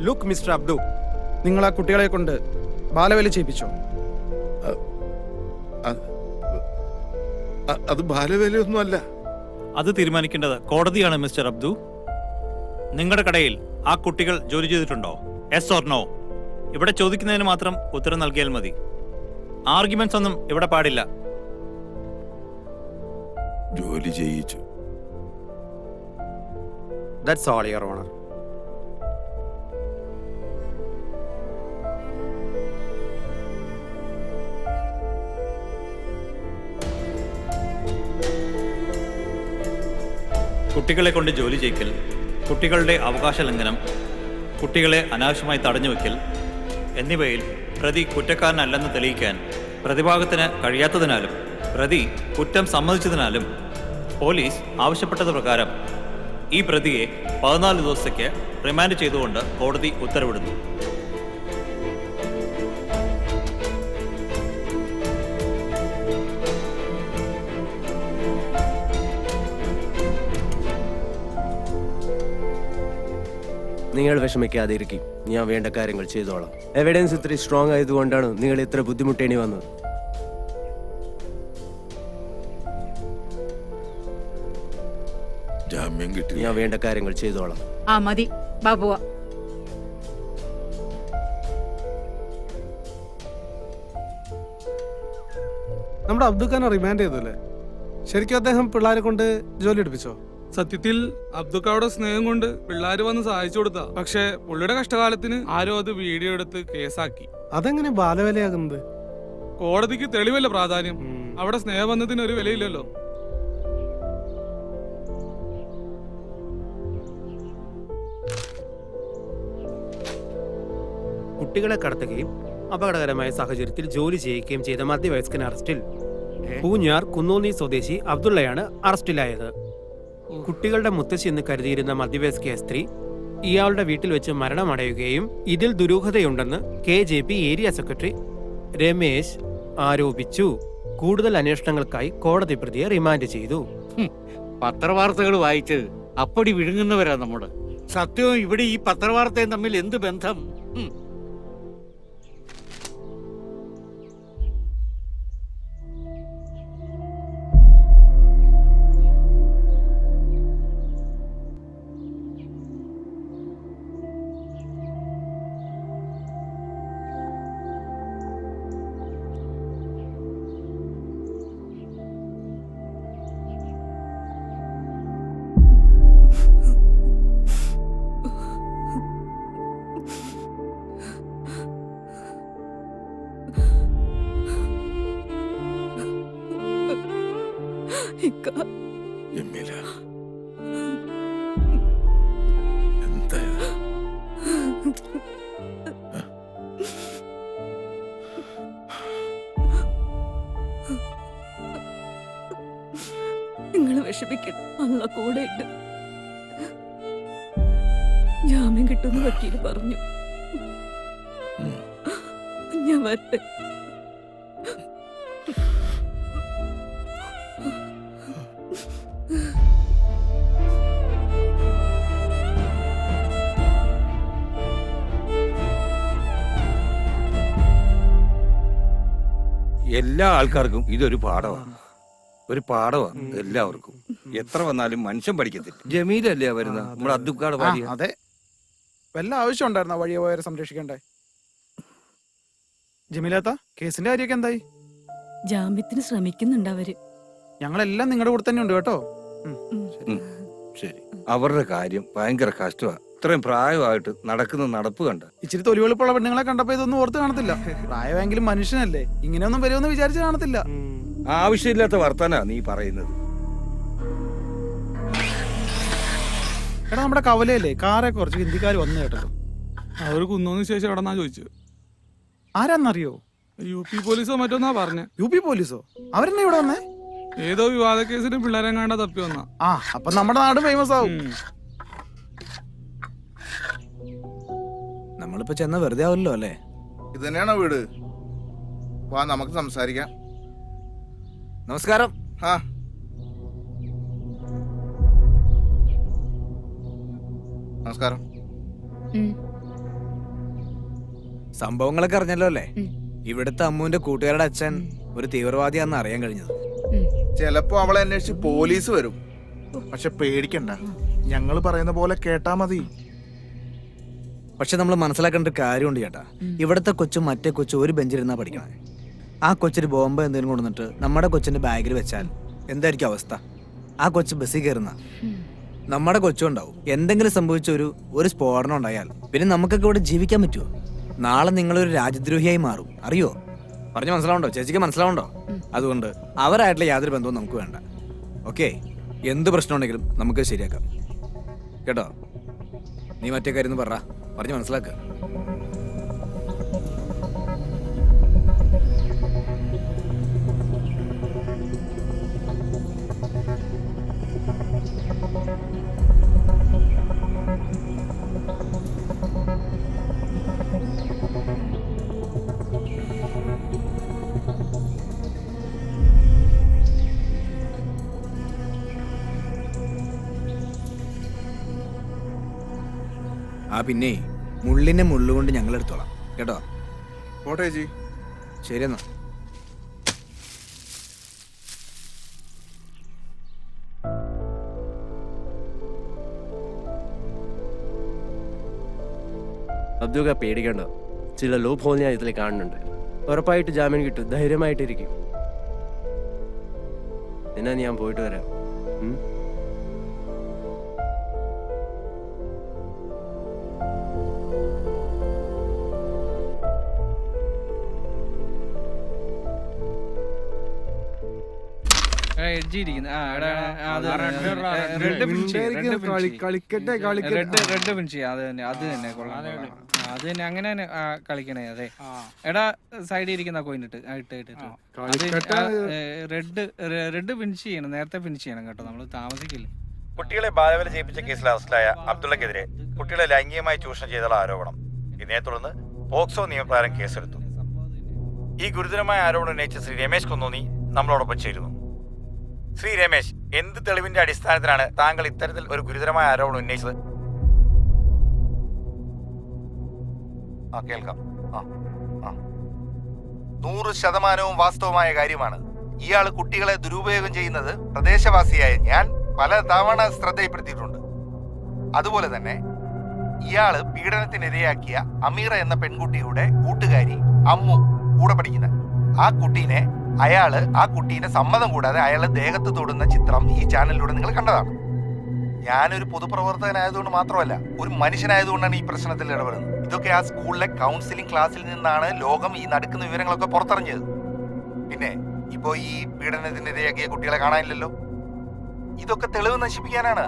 ലുക്ക് മിസ്റ്റർ അബ്ദു, നിങ്ങൾ ആ കുട്ടികളെ കൊണ്ട് ബാലവേല ചെയ്യിപ്പിച്ചോ? അത് ബാലവേലയൊന്നും അല്ല. അത് തീരുമാനിക്കേണ്ടത് കോടതിയാണ് മിസ്റ്റർ അബ്ദു. നിങ്ങളുടെ കടയിൽ ആ കുട്ടികൾ ജോലി ചെയ്തിട്ടുണ്ടോ? Yes or no? ഇവിടെ ചോദിക്കുന്നതിന് മാത്രം ഉത്തരം നൽകിയാൽ മതി. ആർഗ്യുമെന്റ്സ് ഒന്നും ഇവിടെ പാടില്ല. ജോലി ചെയ്യിച്ചു. That's all your honour. കുട്ടികളെ കൊണ്ട് ജോലി ചെയ്യിക്കൽ, കുട്ടികളുടെ അവകാശ ലംഘനം, കുട്ടികളെ അനാവശ്യമായി തടഞ്ഞുവെക്കൽ എന്നിവയിൽ പ്രതി കുറ്റക്കാരനല്ലെന്ന് തെളിയിക്കാൻ പ്രതിഭാഗത്തിന് കഴിയാത്തതിനാലും പ്രതി കുറ്റം സമ്മതിച്ചതിനാലും പോലീസ് ആവശ്യപ്പെട്ടത് പ്രകാരം ഈ പ്രതിയെ 14 ദിവസത്തേക്ക് റിമാൻഡ് ചെയ്തുകൊണ്ട് കോടതി ഉത്തരവിടുന്നു. നിങ്ങൾ വിഷമിക്കാതിരിക്കും, ഞാൻ വേണ്ട കാര്യങ്ങൾ ചെയ്തോളാം. എവിഡൻസ് ഇത്ര സ്ട്രോങ് ആയതുകൊണ്ടാണ് നിങ്ങൾ ഇത്ര ബുദ്ധിമുട്ടേണ്ടി വന്നത്. ജാമ്യം കിട്ടി. ഞാൻ വേണ്ട കാര്യങ്ങൾ ചെയ്തോളാം. ആ മതി ബാബുവ. നമ്മുടെ അബ്ദുഖാനെ റിമാൻഡ് ചെയ്തല്ലേ? ശരിക്കും അദ്ദേഹം പിള്ളേരെ കൊണ്ട് ജോലി എടുപ്പിച്ചോ? സത്യത്തിൽ അബ്ദുക്കാവിടെ സ്നേഹം കൊണ്ട് പിള്ളേര് വന്ന് സഹായിച്ചു കൊടുത്താ. പക്ഷെ പുള്ളിയുടെ കഷ്ടകാലത്തിന് ആരോ അത് വീഡിയോ എടുത്ത് കേസാക്കി. അതെങ്ങനെ ബാലവേലയാകുന്നത്? കോടതിക്ക് തെളിവല്ല പ്രാധാന്യം, അവിടെ സ്നേഹബന്ധത്തിന് ഒരു വിലയില്ലല്ലോ. കുട്ടികളെ കടത്തുകയും അപകടകരമായ സാഹചര്യത്തിൽ ജോലി ചെയ്യിക്കുകയും ചെയ്ത മധ്യവയസ്കൻ അറസ്റ്റിൽ. പൂഞ്ഞാർ കുന്നോന്നി സ്വദേശി അബ്ദുള്ളയാണ് അറസ്റ്റിലായത്. കുട്ടികളുടെ മുത്തശ്ശി എന്ന് കരുതിയിരുന്ന മധ്യവയസ്ക സ്ത്രീ ഇയാളുടെ വീട്ടിൽ വെച്ച് മരണമടയുകയും ഇതിൽ ദുരൂഹതയുണ്ടെന്ന് KJP ഏരിയ സെക്രട്ടറി രമേശ് ആരോപിച്ചു. കൂടുതൽ അന്വേഷണങ്ങൾക്കായി കോടതി പ്രതിയെ റിമാൻഡ് ചെയ്തു. പത്രവാർത്തകൾ വായിച്ച് അപ്പടി വിഴുങ്ങുന്നവരാ നമ്മുടെ. സത്യവും ഇവിടെ ഈ പത്രവാർത്തയും തമ്മിൽ എന്ത് ബന്ധം? ജമീല, എന്താ ഇത്? നിങ്ങൾ വിഷമിക്കണം, അള്ള കൂടെ ഉണ്ട്. ജാമ്യം കിട്ടുമെന്ന് വക്കീല് പറഞ്ഞു. ഞാൻ വരട്ടെ. എല്ലാ ആൾക്കാർക്കും ഇതൊരു പാഠമാണ്, ഒരു പാഠമാണ് എല്ലാവർക്കും. എത്ര വന്നാലും മനുഷ്യൻ പഠിക്കത്തില്ല. ജമീലല്ലേ വരുന്ന നമ്മുടെ അബ്ദുക്കാട് ഭാര്യ? അതെ, വല്ല ആവശ്യം ഉണ്ടായിരുന്ന വഴിയെ പോയവരെ സംരക്ഷിക്കണ്ടേ? ജമീലാത്ത, കേസിന്റെ കാര്യമൊക്കെ എന്തായി? ജാമ്യത്തിന് ശ്രമിക്കുന്നുണ്ട് അവര്. ഞങ്ങളെല്ലാം നിങ്ങളുടെ കൂടെ തന്നെ ഉണ്ട് കേട്ടോ. ശരി. അവരുടെ കാര്യം ഭയങ്കര കഷ്ടമാണ്. ഇത്രയും പ്രായമായിട്ട് നടക്കുന്ന നടപ്പ് കണ്ട. ഇച്ചിരി തൊലിവെളുപ്പുള്ള പെണ്ണുങ്ങളെ കണ്ടപ്പോ ഇതൊന്നും ഓർത്ത് കാണത്തില്ല. പ്രായമെങ്കിലും മനുഷ്യനല്ലേ, ഇങ്ങനെയൊന്നും വരുമെന്ന് വിചാരിച്ച് കാണത്തില്ല. ആവശ്യമില്ലാത്ത വർത്താനാ നീ പറയുന്നത്. എടാ, നമ്മുടെ കവലയല്ലേ കാറെ കുറച്ച് ഹിന്ദിക്കാർ വന്നു കേട്ടല്ലോ. അവർ കുന്നോന്ന് ശേഷം എവിടെന്നാ ചോദിച്ചത്. ആരാന്നറിയോ? UP പോലീസോ മറ്റോന്നാ പറഞ്ഞേ. UP പോലീസോ? അവരെന്നെ ഇവിടെ വന്നേ? ഏതോ വിവാദ കേസിന് പിള്ളേരെ കണ്ട തപ്പി വന്നാ. അപ്പൊ നമ്മുടെ നാട് ഫേമസ് ആവും. നമ്മളിപ്പോ ചെന്ന വെറുതെ ആവില്ലല്ലോ അല്ലേ? ഇത് തന്നെയാണോ വീട്? വാ, നമുക്ക് സംസാരിക്കാം. നമസ്കാരം. ആ, നമസ്കാരം. സംഭവങ്ങളൊക്കെ അറിഞ്ഞല്ലോ അല്ലേ? ഇവിടുത്തെ അമ്മുവിന്റെ കൂട്ടുകാരുടെ അച്ഛൻ ഒരു തീവ്രവാദിയാണെന്ന് അറിയാൻ കഴിഞ്ഞത്. ചിലപ്പോ അവളെ അന്വേഷിച്ച് പോലീസ് വരും. പക്ഷെ പേടിക്കണ്ട, ഞങ്ങൾ പറയുന്ന പോലെ കേട്ടാ മതി. പക്ഷെ നമ്മൾ മനസ്സിലാക്കേണ്ട ഒരു കാര്യമുണ്ട് ചേട്ടാ. ഇവിടുത്തെ കൊച്ചും മറ്റേ കൊച്ചും ഒരു ബെഞ്ചിലിരുന്നാ പഠിക്കണേ. ആ കൊച്ചിന് ബോംബ് എന്തെങ്കിലും കൊണ്ടുവന്നിട്ട് നമ്മുടെ കൊച്ചിന്റെ ബാഗിൽ വെച്ചാൽ എന്തായിരിക്കും അവസ്ഥ? ആ കൊച്ചു ബസ്സിൽ കയറുന്ന നമ്മുടെ കൊച്ചും ഉണ്ടാവും. എന്തെങ്കിലും സംഭവിച്ച ഒരു സ്ഫോടനം ഉണ്ടായാൽ പിന്നെ നമുക്കൊക്കെ ഇവിടെ ജീവിക്കാൻ പറ്റുമോ? നാളെ നിങ്ങളൊരു രാജ്യദ്രോഹിയായി മാറും, അറിയോ? പറഞ്ഞ് മനസ്സിലാവുണ്ടോ? ചേച്ചിക്ക് മനസ്സിലാവുണ്ടോ? അതുകൊണ്ട് അവരായിട്ടുള്ള യാതൊരു ബന്ധവും നമുക്ക് വേണ്ട. ഓക്കെ, എന്ത് പ്രശ്നം ഉണ്ടെങ്കിലും നമുക്ക് ശരിയാക്കാം കേട്ടോ. നീ മറ്റേ കാര്യം പറഞ്ഞ് മനസ്സിലാക്കുക. പിന്നെ മുള്ളിനെ മുള്ളുകൊണ്ട് ഞങ്ങൾ എടുത്തോളാം കേട്ടോ. പോട്ടെ ചേച്ചി. ശരി എന്നാ. അബ്ദുക പേടിക്കണ്ട, ചില ലൂപ്പ് ഹോൾ ഞാൻ ഇതിൽ കാണുന്നുണ്ട്. ഉറപ്പായിട്ട് ജാമ്യം കിട്ടും, ധൈര്യമായിട്ടിരിക്കും. എന്നാ ഞാൻ പോയിട്ട് വരാം. കളിക്കട്ടെ റെഡ് ഫിനിഷ് ചെയ്യാം. അത് തന്നെ കൊള്ളാം. അത് തന്നെ അങ്ങനെ തന്നെ കളിക്കണേ. അതെ എടാ, സൈഡിൽ ഇരിക്കുന്ന കോയിൻ ഇട്ട് റെഡ് ഫിനിഷ് ചെയ്യണം, നേരത്തെ ഫിനിഷ് ചെയ്യണം കേട്ടോ, നമ്മൾ താമസിക്കില്ല. കുട്ടികളെ ബാലവേല ചെയ്യിപ്പിച്ച കേസിൽ അറസ്റ്റിലായ അബ്ദുള്ളക്കെതിരെ കുട്ടികളെ ലൈംഗികമായി ചൂഷണം ചെയ്തുള്ള ആരോപണം. ഇതിനെ തുടർന്ന് പോക്സോ നിയമപ്രകാരം കേസെടുത്തു. ഈ ഗുരുതരമായ ആരോപണം ഉന്നയിച്ച ശ്രീ രമേശ് കുന്നോന്നി നമ്മളോടൊപ്പം ചേരുന്നു. ശ്രീ രമേശ്, എന്ത് തെളിവിന്റെ അടിസ്ഥാനത്തിലാണ് താങ്കൾ ഇത്തരത്തിൽ ഒരു ഗുരുതരമായ ആരോപണം ഉന്നയിച്ചത്? കേൾക്കാം. 100% വാസ്തവമായ കാര്യമാണ്. ഇയാൾ കുട്ടികളെ ദുരുപയോഗം ചെയ്യുന്നത് പ്രദേശവാസിയായ ഞാൻ പല തവണ ശ്രദ്ധയിൽപ്പെടുത്തിയിട്ടുണ്ട്. അതുപോലെ തന്നെ ഇയാള് പീഡനത്തിനിരയാക്കിയ അമീറ എന്ന പെൺകുട്ടിയുടെ കൂട്ടുകാരി അമ്മു കൂടെ പഠിക്കുന്ന ആ കുട്ടീനെ സമ്മതം കൂടാതെ അയാളെ ദേഹത്ത് തൊടുന്ന ചിത്രം ഈ ചാനലിലൂടെ നിങ്ങൾ കണ്ടതാണ്. ഞാനൊരു പൊതുപ്രവർത്തകനായതുകൊണ്ട് മാത്രമല്ല, ഒരു മനുഷ്യനായതുകൊണ്ടാണ് ഈ പ്രശ്നത്തിൽ ഇടപെടുന്നത്. ഇതൊക്കെ ആ സ്കൂളിലെ കൗൺസിലിംഗ് ക്ലാസ്സിൽ നിന്നാണ് ലോകം ഈ നടക്കുന്ന വിവരങ്ങളൊക്കെ പുറത്തറിഞ്ഞത്. പിന്നെ ഇപ്പോ ഈ പീഡനത്തിനിരയാക്കിയ കുട്ടികളെ കാണാനില്ലല്ലോ. ഇതൊക്കെ തെളിവ് നശിപ്പിക്കാനാണ്.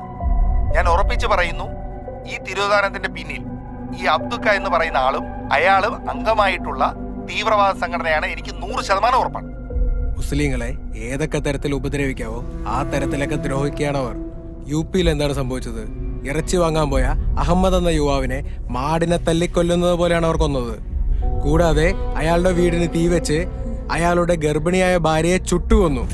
ഞാൻ ഉറപ്പിച്ചു പറയുന്നു, ഈ തിരോധാനത്തിന്റെ പിന്നിൽ ഈ അബ്ദുക്ക എന്ന് പറയുന്ന ആളും അയാളും അംഗമായിട്ടുള്ള തീവ്രവാദ സംഘടനയാണ്. എനിക്ക് 100% ഉറപ്പാണ്. മുസ്ലിങ്ങളെ ഏതൊക്കെ തരത്തിൽ ഉപദ്രവിക്കാവോ ആ തരത്തിലൊക്കെ ദ്രോഹിക്കുകയാണ് അവർ. UP-യിൽ എന്താണ് സംഭവിച്ചത്? ഇറച്ചി വാങ്ങാൻ പോയ അഹമ്മദ് എന്ന യുവാവിനെ മാടിനെ തല്ലിക്കൊല്ലുന്നത് പോലെയാണ് അവർ കൊന്നത്. കൂടാതെ അയാളുടെ വീടിന് തീ വെച്ച് അയാളുടെ ഗർഭിണിയായ ഭാര്യയെ ചുട്ടുകൊന്നു.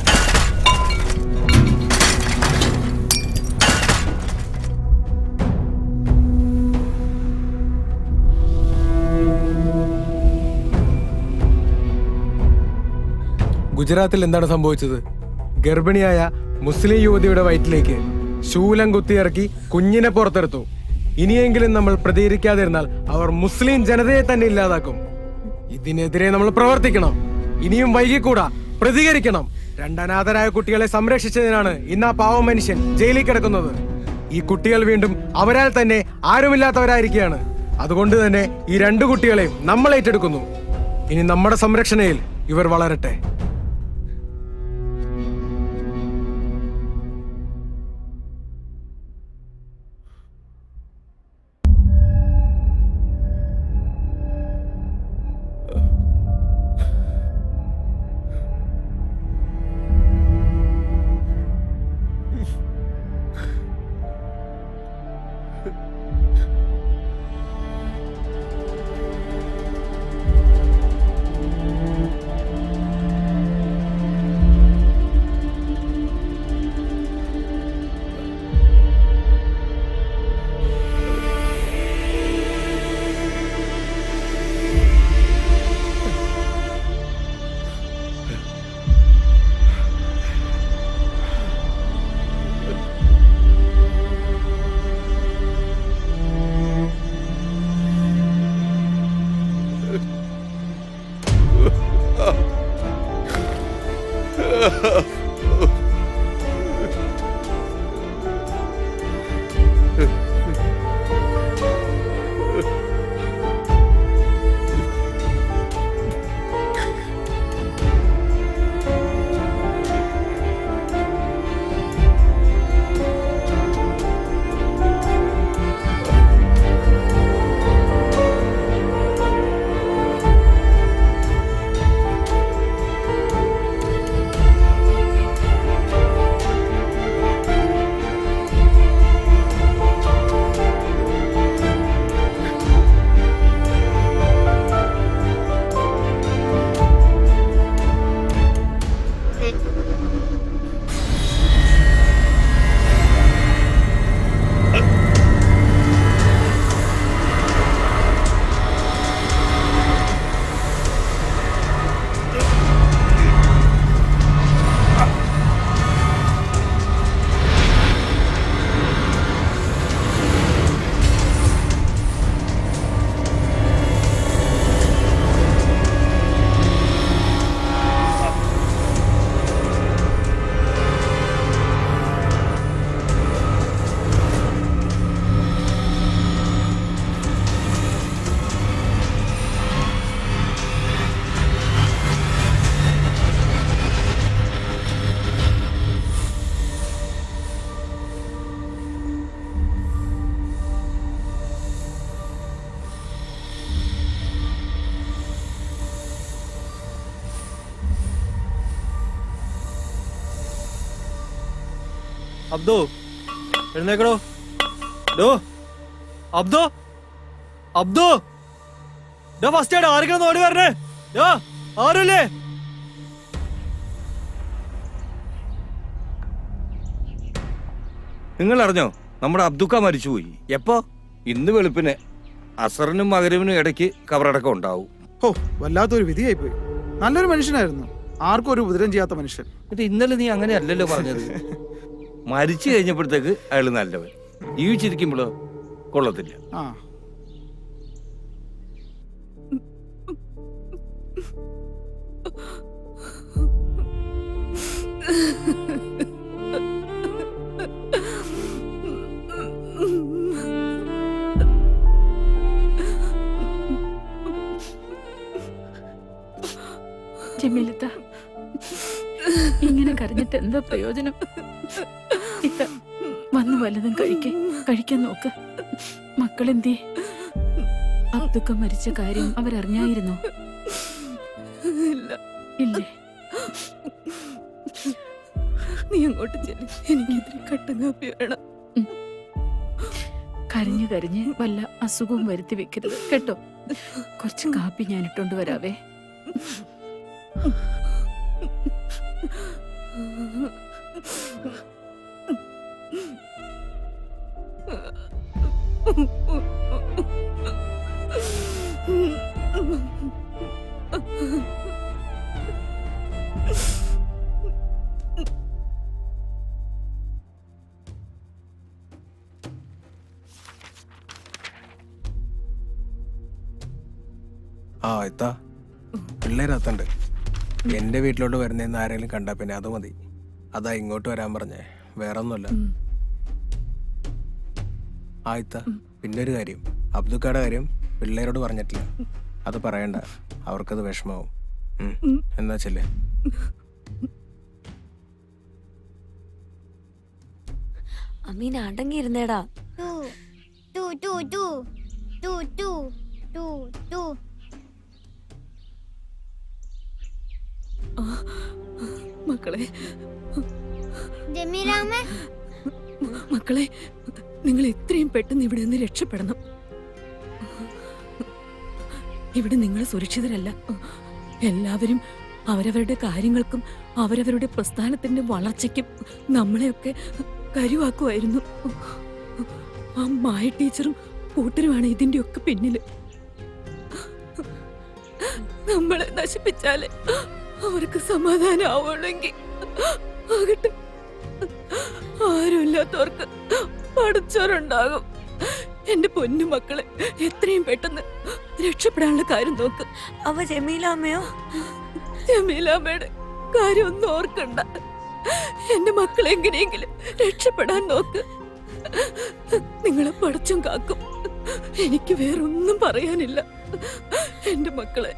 ഗുജറാത്തിൽ എന്താണ് സംഭവിച്ചത്? ഗർഭിണിയായ മുസ്ലിം യുവതിയുടെ വയറ്റിലേക്ക് ശൂലം കുത്തിയിറക്കി കുഞ്ഞിനെ പുറത്തെടുത്തു. ഇനിയെങ്കിലും നമ്മൾ പ്രതികരിക്കാതിരുന്നാൽ അവർ മുസ്ലിം ജനതയെ തന്നെ ഇല്ലാതാക്കും. ഇതിനെതിരെ നമ്മൾ പ്രവർത്തിക്കണം. ഇനിയും വൈകിക്കൂടാ, പ്രതികരിക്കണം. 2 അനാഥരായ കുട്ടികളെ സംരക്ഷിച്ചതിനാണ് ഇന്ന് ആ പാവം മനുഷ്യൻ ജയിലിൽ കിടക്കുന്നത്. ഈ കുട്ടികൾ വീണ്ടും അവരാൽ തന്നെ ആരുമില്ലാത്തവരായിരിക്കുകയാണ്. അതുകൊണ്ട് തന്നെ ഈ 2 കുട്ടികളെയും നമ്മൾ ഏറ്റെടുക്കുന്നു. ഇനി നമ്മുടെ സംരക്ഷണയിൽ ഇവർ വളരട്ടെ. അബ്ദു എഴുന്നേക്കടോ. ഡോ അബ്ദു അബ്ദു ഡോ ഫസ്റ്റ് ആയിട്ട് ആരെങ്കിലും ഓടി വരണേ. ഡോ ആരുല്ലേ? നിങ്ങൾ അറിഞ്ഞോ നമ്മുടെ അബ്ദുക്ക മരിച്ചുപോയി? എപ്പോ? ഇന്ന് വെളുപ്പിന് അസറിനും മകരവിനും ഇടയ്ക്ക് കബറടക്കം ഉണ്ടാവും. ഓ വല്ലാത്തൊരു വിധിയായി പോയി. നല്ലൊരു മനുഷ്യനായിരുന്നു, ആർക്കും ഒരു ഉപദ്രവം ചെയ്യാത്ത മനുഷ്യൻ. എന്നിട്ട് ഇന്നലെ നീ അങ്ങനെ അല്ലല്ലോ പറഞ്ഞത്. മരിച്ചു കഴിഞ്ഞപ്പോഴത്തേക്ക് അയാൾ നല്ലവൻ, ജീവിച്ചിരിക്കുമ്പോഴോ കൊള്ളത്തില്ല. ആ ജമീലത്ത, ഇങ്ങനെ കരഞ്ഞിട്ട് എന്താ പ്രയോജനം? ഇത്ത വന്ന് വല്ലതും കഴിക്കാൻ നോക്ക്. മക്കളെന്തേ? അബ്ദുക്ക മരിച്ച കാര്യം അവരറിഞ്ഞായിരുന്നോ? ഇല്ലേ? നീ അങ്ങോട്ട് ചെല്ലി, എനിക്കിതിരി കട്ടൻ കാപ്പി വേണം. കരഞ്ഞു കരഞ്ഞ് വല്ല അസുഖവും വരുത്തി വെക്കരുത് കേട്ടോ. കുറച്ച് കാപ്പി ഞാൻ ഇട്ടോണ്ട് വരാവേ. ആ എത്താ പിള്ളേരത്തുണ്ട്. എന്റെ വീട്ടിലോട്ട് വരുന്നതെന്ന് ആരെങ്കിലും കണ്ടാ പിന്നെ അത് മതി. അതാ ഇങ്ങോട്ട് വരാൻ പറഞ്ഞേ, വേറെ ഒന്നുമല്ല. ആയിത്ത പിന്നെ ഒരു കാര്യം, അബ്ദുക്കയുടെ കാര്യം പിള്ളേരോട് പറഞ്ഞിട്ടില്ല. അത് പറയണ്ട, അവർക്കത് വിഷമാവും. എന്നാ ചെല്ലേ. അമീൻ അടങ്ങിയിരുന്നേടാ. മക്കളെ ജമീലാമ്മേ, മക്കളെ നിങ്ങൾ എത്രയും പെട്ടെന്ന് ഇവിടെ നിന്ന് രക്ഷപ്പെടണം. ഇവിടെ നിങ്ങൾ സുരക്ഷിതരല്ല. എല്ലാവരും അവരവരുടെ കാര്യങ്ങൾക്കും അവരവരുടെ പ്രസ്ഥാനത്തിന്റെ വളർച്ചയ്ക്കും നമ്മളെയൊക്കെ കരുവാക്കുമായിരുന്നു. ആ മായ ടീച്ചറും കൂട്ടരുമാണ് ഇതിന്റെ ഒക്കെ പിന്നില്. നമ്മളെ നശിപ്പിച്ചാലേ അവർക്ക് സമാധാനം ആവുള്ളെങ്കിൽ ആകട്ടെ. ആരുമില്ലാത്തവർക്ക് പഠിച്ചവരുണ്ടാകും. എന്റെ പൊന്നു മക്കളെ എത്രയും പെട്ടെന്ന് രക്ഷപ്പെടാനുള്ള കാര്യം നോക്ക്. അവ ജമീലാമ്മയോ? ജമീലാമ്മയുടെ കാര്യം ഒന്നും ഓർക്കണ്ട. എന്റെ മക്കളെ എങ്ങനെയെങ്കിലും രക്ഷപ്പെടാൻ നോക്ക്. നിങ്ങളെ പഠിച്ചും കാക്കും. എനിക്ക് വേറൊന്നും പറയാനില്ല. എന്റെ മക്കളെ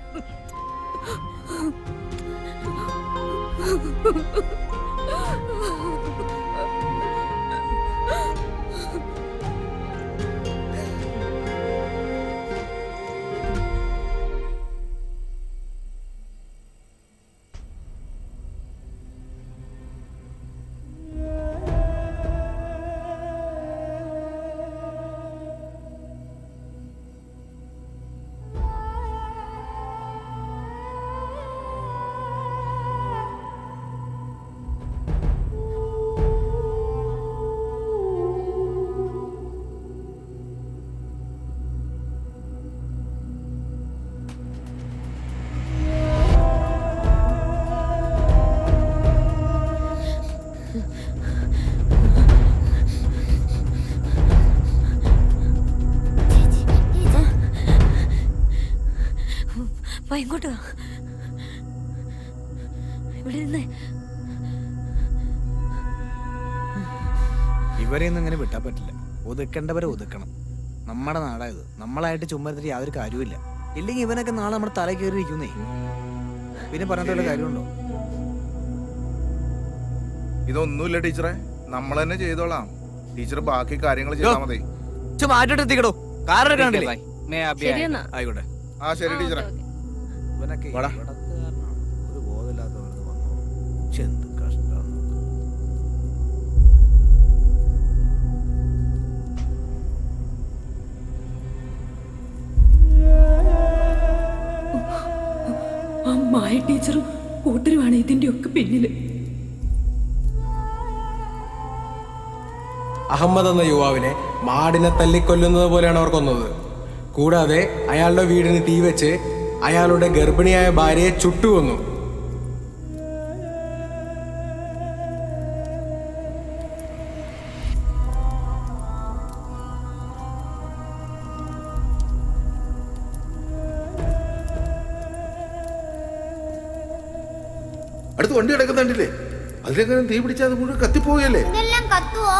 ഇങ്ങോട്ട് വാ. ഇവിടെ നിന്ന് ഇവരെയൊന്നും ഇങ്ങനെ വിട്ടാ പറ്റില്ല. ഒതുക്കേണ്ടവരെ ഒതുക്കണം. നമ്മുടെ നാടായത്. നമ്മളായിട്ട് ചുമ്മാ യാതൊരു കാര്യമില്ല. ഇല്ലെങ്കിൽ ഇവനൊക്കെ നാളെ നമ്മുടെ തല കയറിയിരിക്കുന്നേ. പിന്നെ പറഞ്ഞിട്ടുള്ള കാര്യമുണ്ടോ? ഇതൊന്നുമില്ല ടീച്ചറെ, നമ്മൾ തന്നെ ചെയ്തോളാം. ടീച്ചർ ബാക്കി കാര്യങ്ങൾ ചെയ്താൽ മതി. മാറ്റിട്ട് എത്തിക്കടോ. കാരണം കണ്ടില്ലേ? ശരിയെന്നാ. ആയിക്കോട്ടെ. ആ ശരി ടീച്ചറെ. ഇവനൊക്കെ വാടാ. ഒരു ബോധമില്ലാത്തവർക്ക് വന്നു. എന്ത് കഷ്ടം. ആ മായ ടീച്ചറും കൂട്ടരുമാണ് ഇതിന്റെ ഒക്കെ പിന്നില്. അഹമ്മദ് എന്ന യുവാവിനെ മാടിനെ തല്ലിക്കൊല്ലുന്നത് പോലെയാണ് അവർ കൊന്നത്. കൂടാതെ അയാളുടെ വീടിന് തീവെച്ച് അയാളുടെ ഗർഭിണിയായ ഭാര്യയെ ചുട്ടുകൊന്നു. അടുത്ത് വണ്ടി കിടക്കുന്നുണ്ടില്ലേ? അതിലെങ്ങനെ തീ പിടിച്ചാൽ അത് മുഴുവൻ കത്തിപ്പോവുകയല്ലേ? ഇതെല്ലാം കത്തുവോ?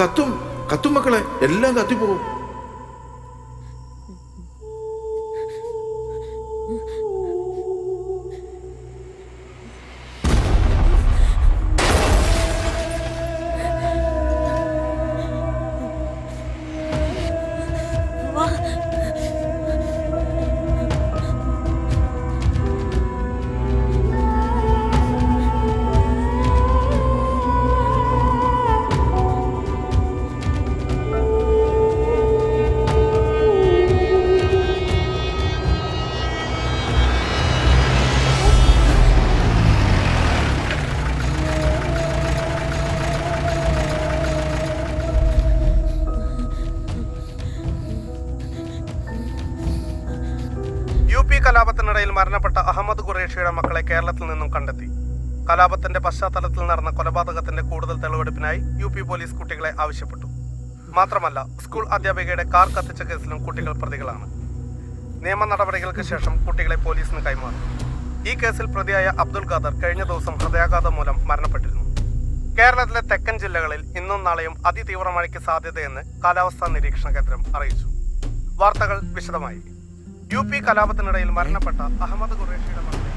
കത്തും കത്തും മക്കളെ, എല്ലാം കത്തിപ്പോവും. UP കലാപത്തിനിടയിൽ മരണപ്പെട്ട അഹമ്മദ് ഖുറേഷിയുടെ മക്കളെ കേരളത്തിൽ നിന്നും കണ്ടെത്തി. കലാപത്തിന്റെ പശ്ചാത്തലത്തിൽ നടന്ന കൊലപാതകത്തിന്റെ കൂടുതൽ തെളിവെടുപ്പിനായി UP പോലീസ് കുട്ടികളെ ആവശ്യപ്പെട്ടു. മാത്രമല്ല, സ്കൂൾ അധ്യാപികയുടെ കാർ കത്തിച്ച കേസിലും കുട്ടികൾ പ്രതികളാണ്. നിയമ നടപടികൾക്ക് ശേഷം കുട്ടികളെ പോലീസിന് കൈമാറി. ഈ കേസിൽ പ്രതിയായ അബ്ദുൽ ഖാദർ കഴിഞ്ഞ ദിവസം ഹൃദയാഘാതം മൂലം മരണപ്പെട്ടിരുന്നു. കേരളത്തിലെ തെക്കൻ ജില്ലകളിൽ ഇന്നും നാളെയും അതിതീവ്ര മഴയ്ക്ക് സാധ്യതയെന്ന് കാലാവസ്ഥാ നിരീക്ഷണ കേന്ദ്രം അറിയിച്ചു. വാർത്തകൾ വിശദമായി. UP കലാപത്തിനിടയിൽ മരണപ്പെട്ട അഹമ്മദ് ഖുറേഷിയുടെ മക്കളെ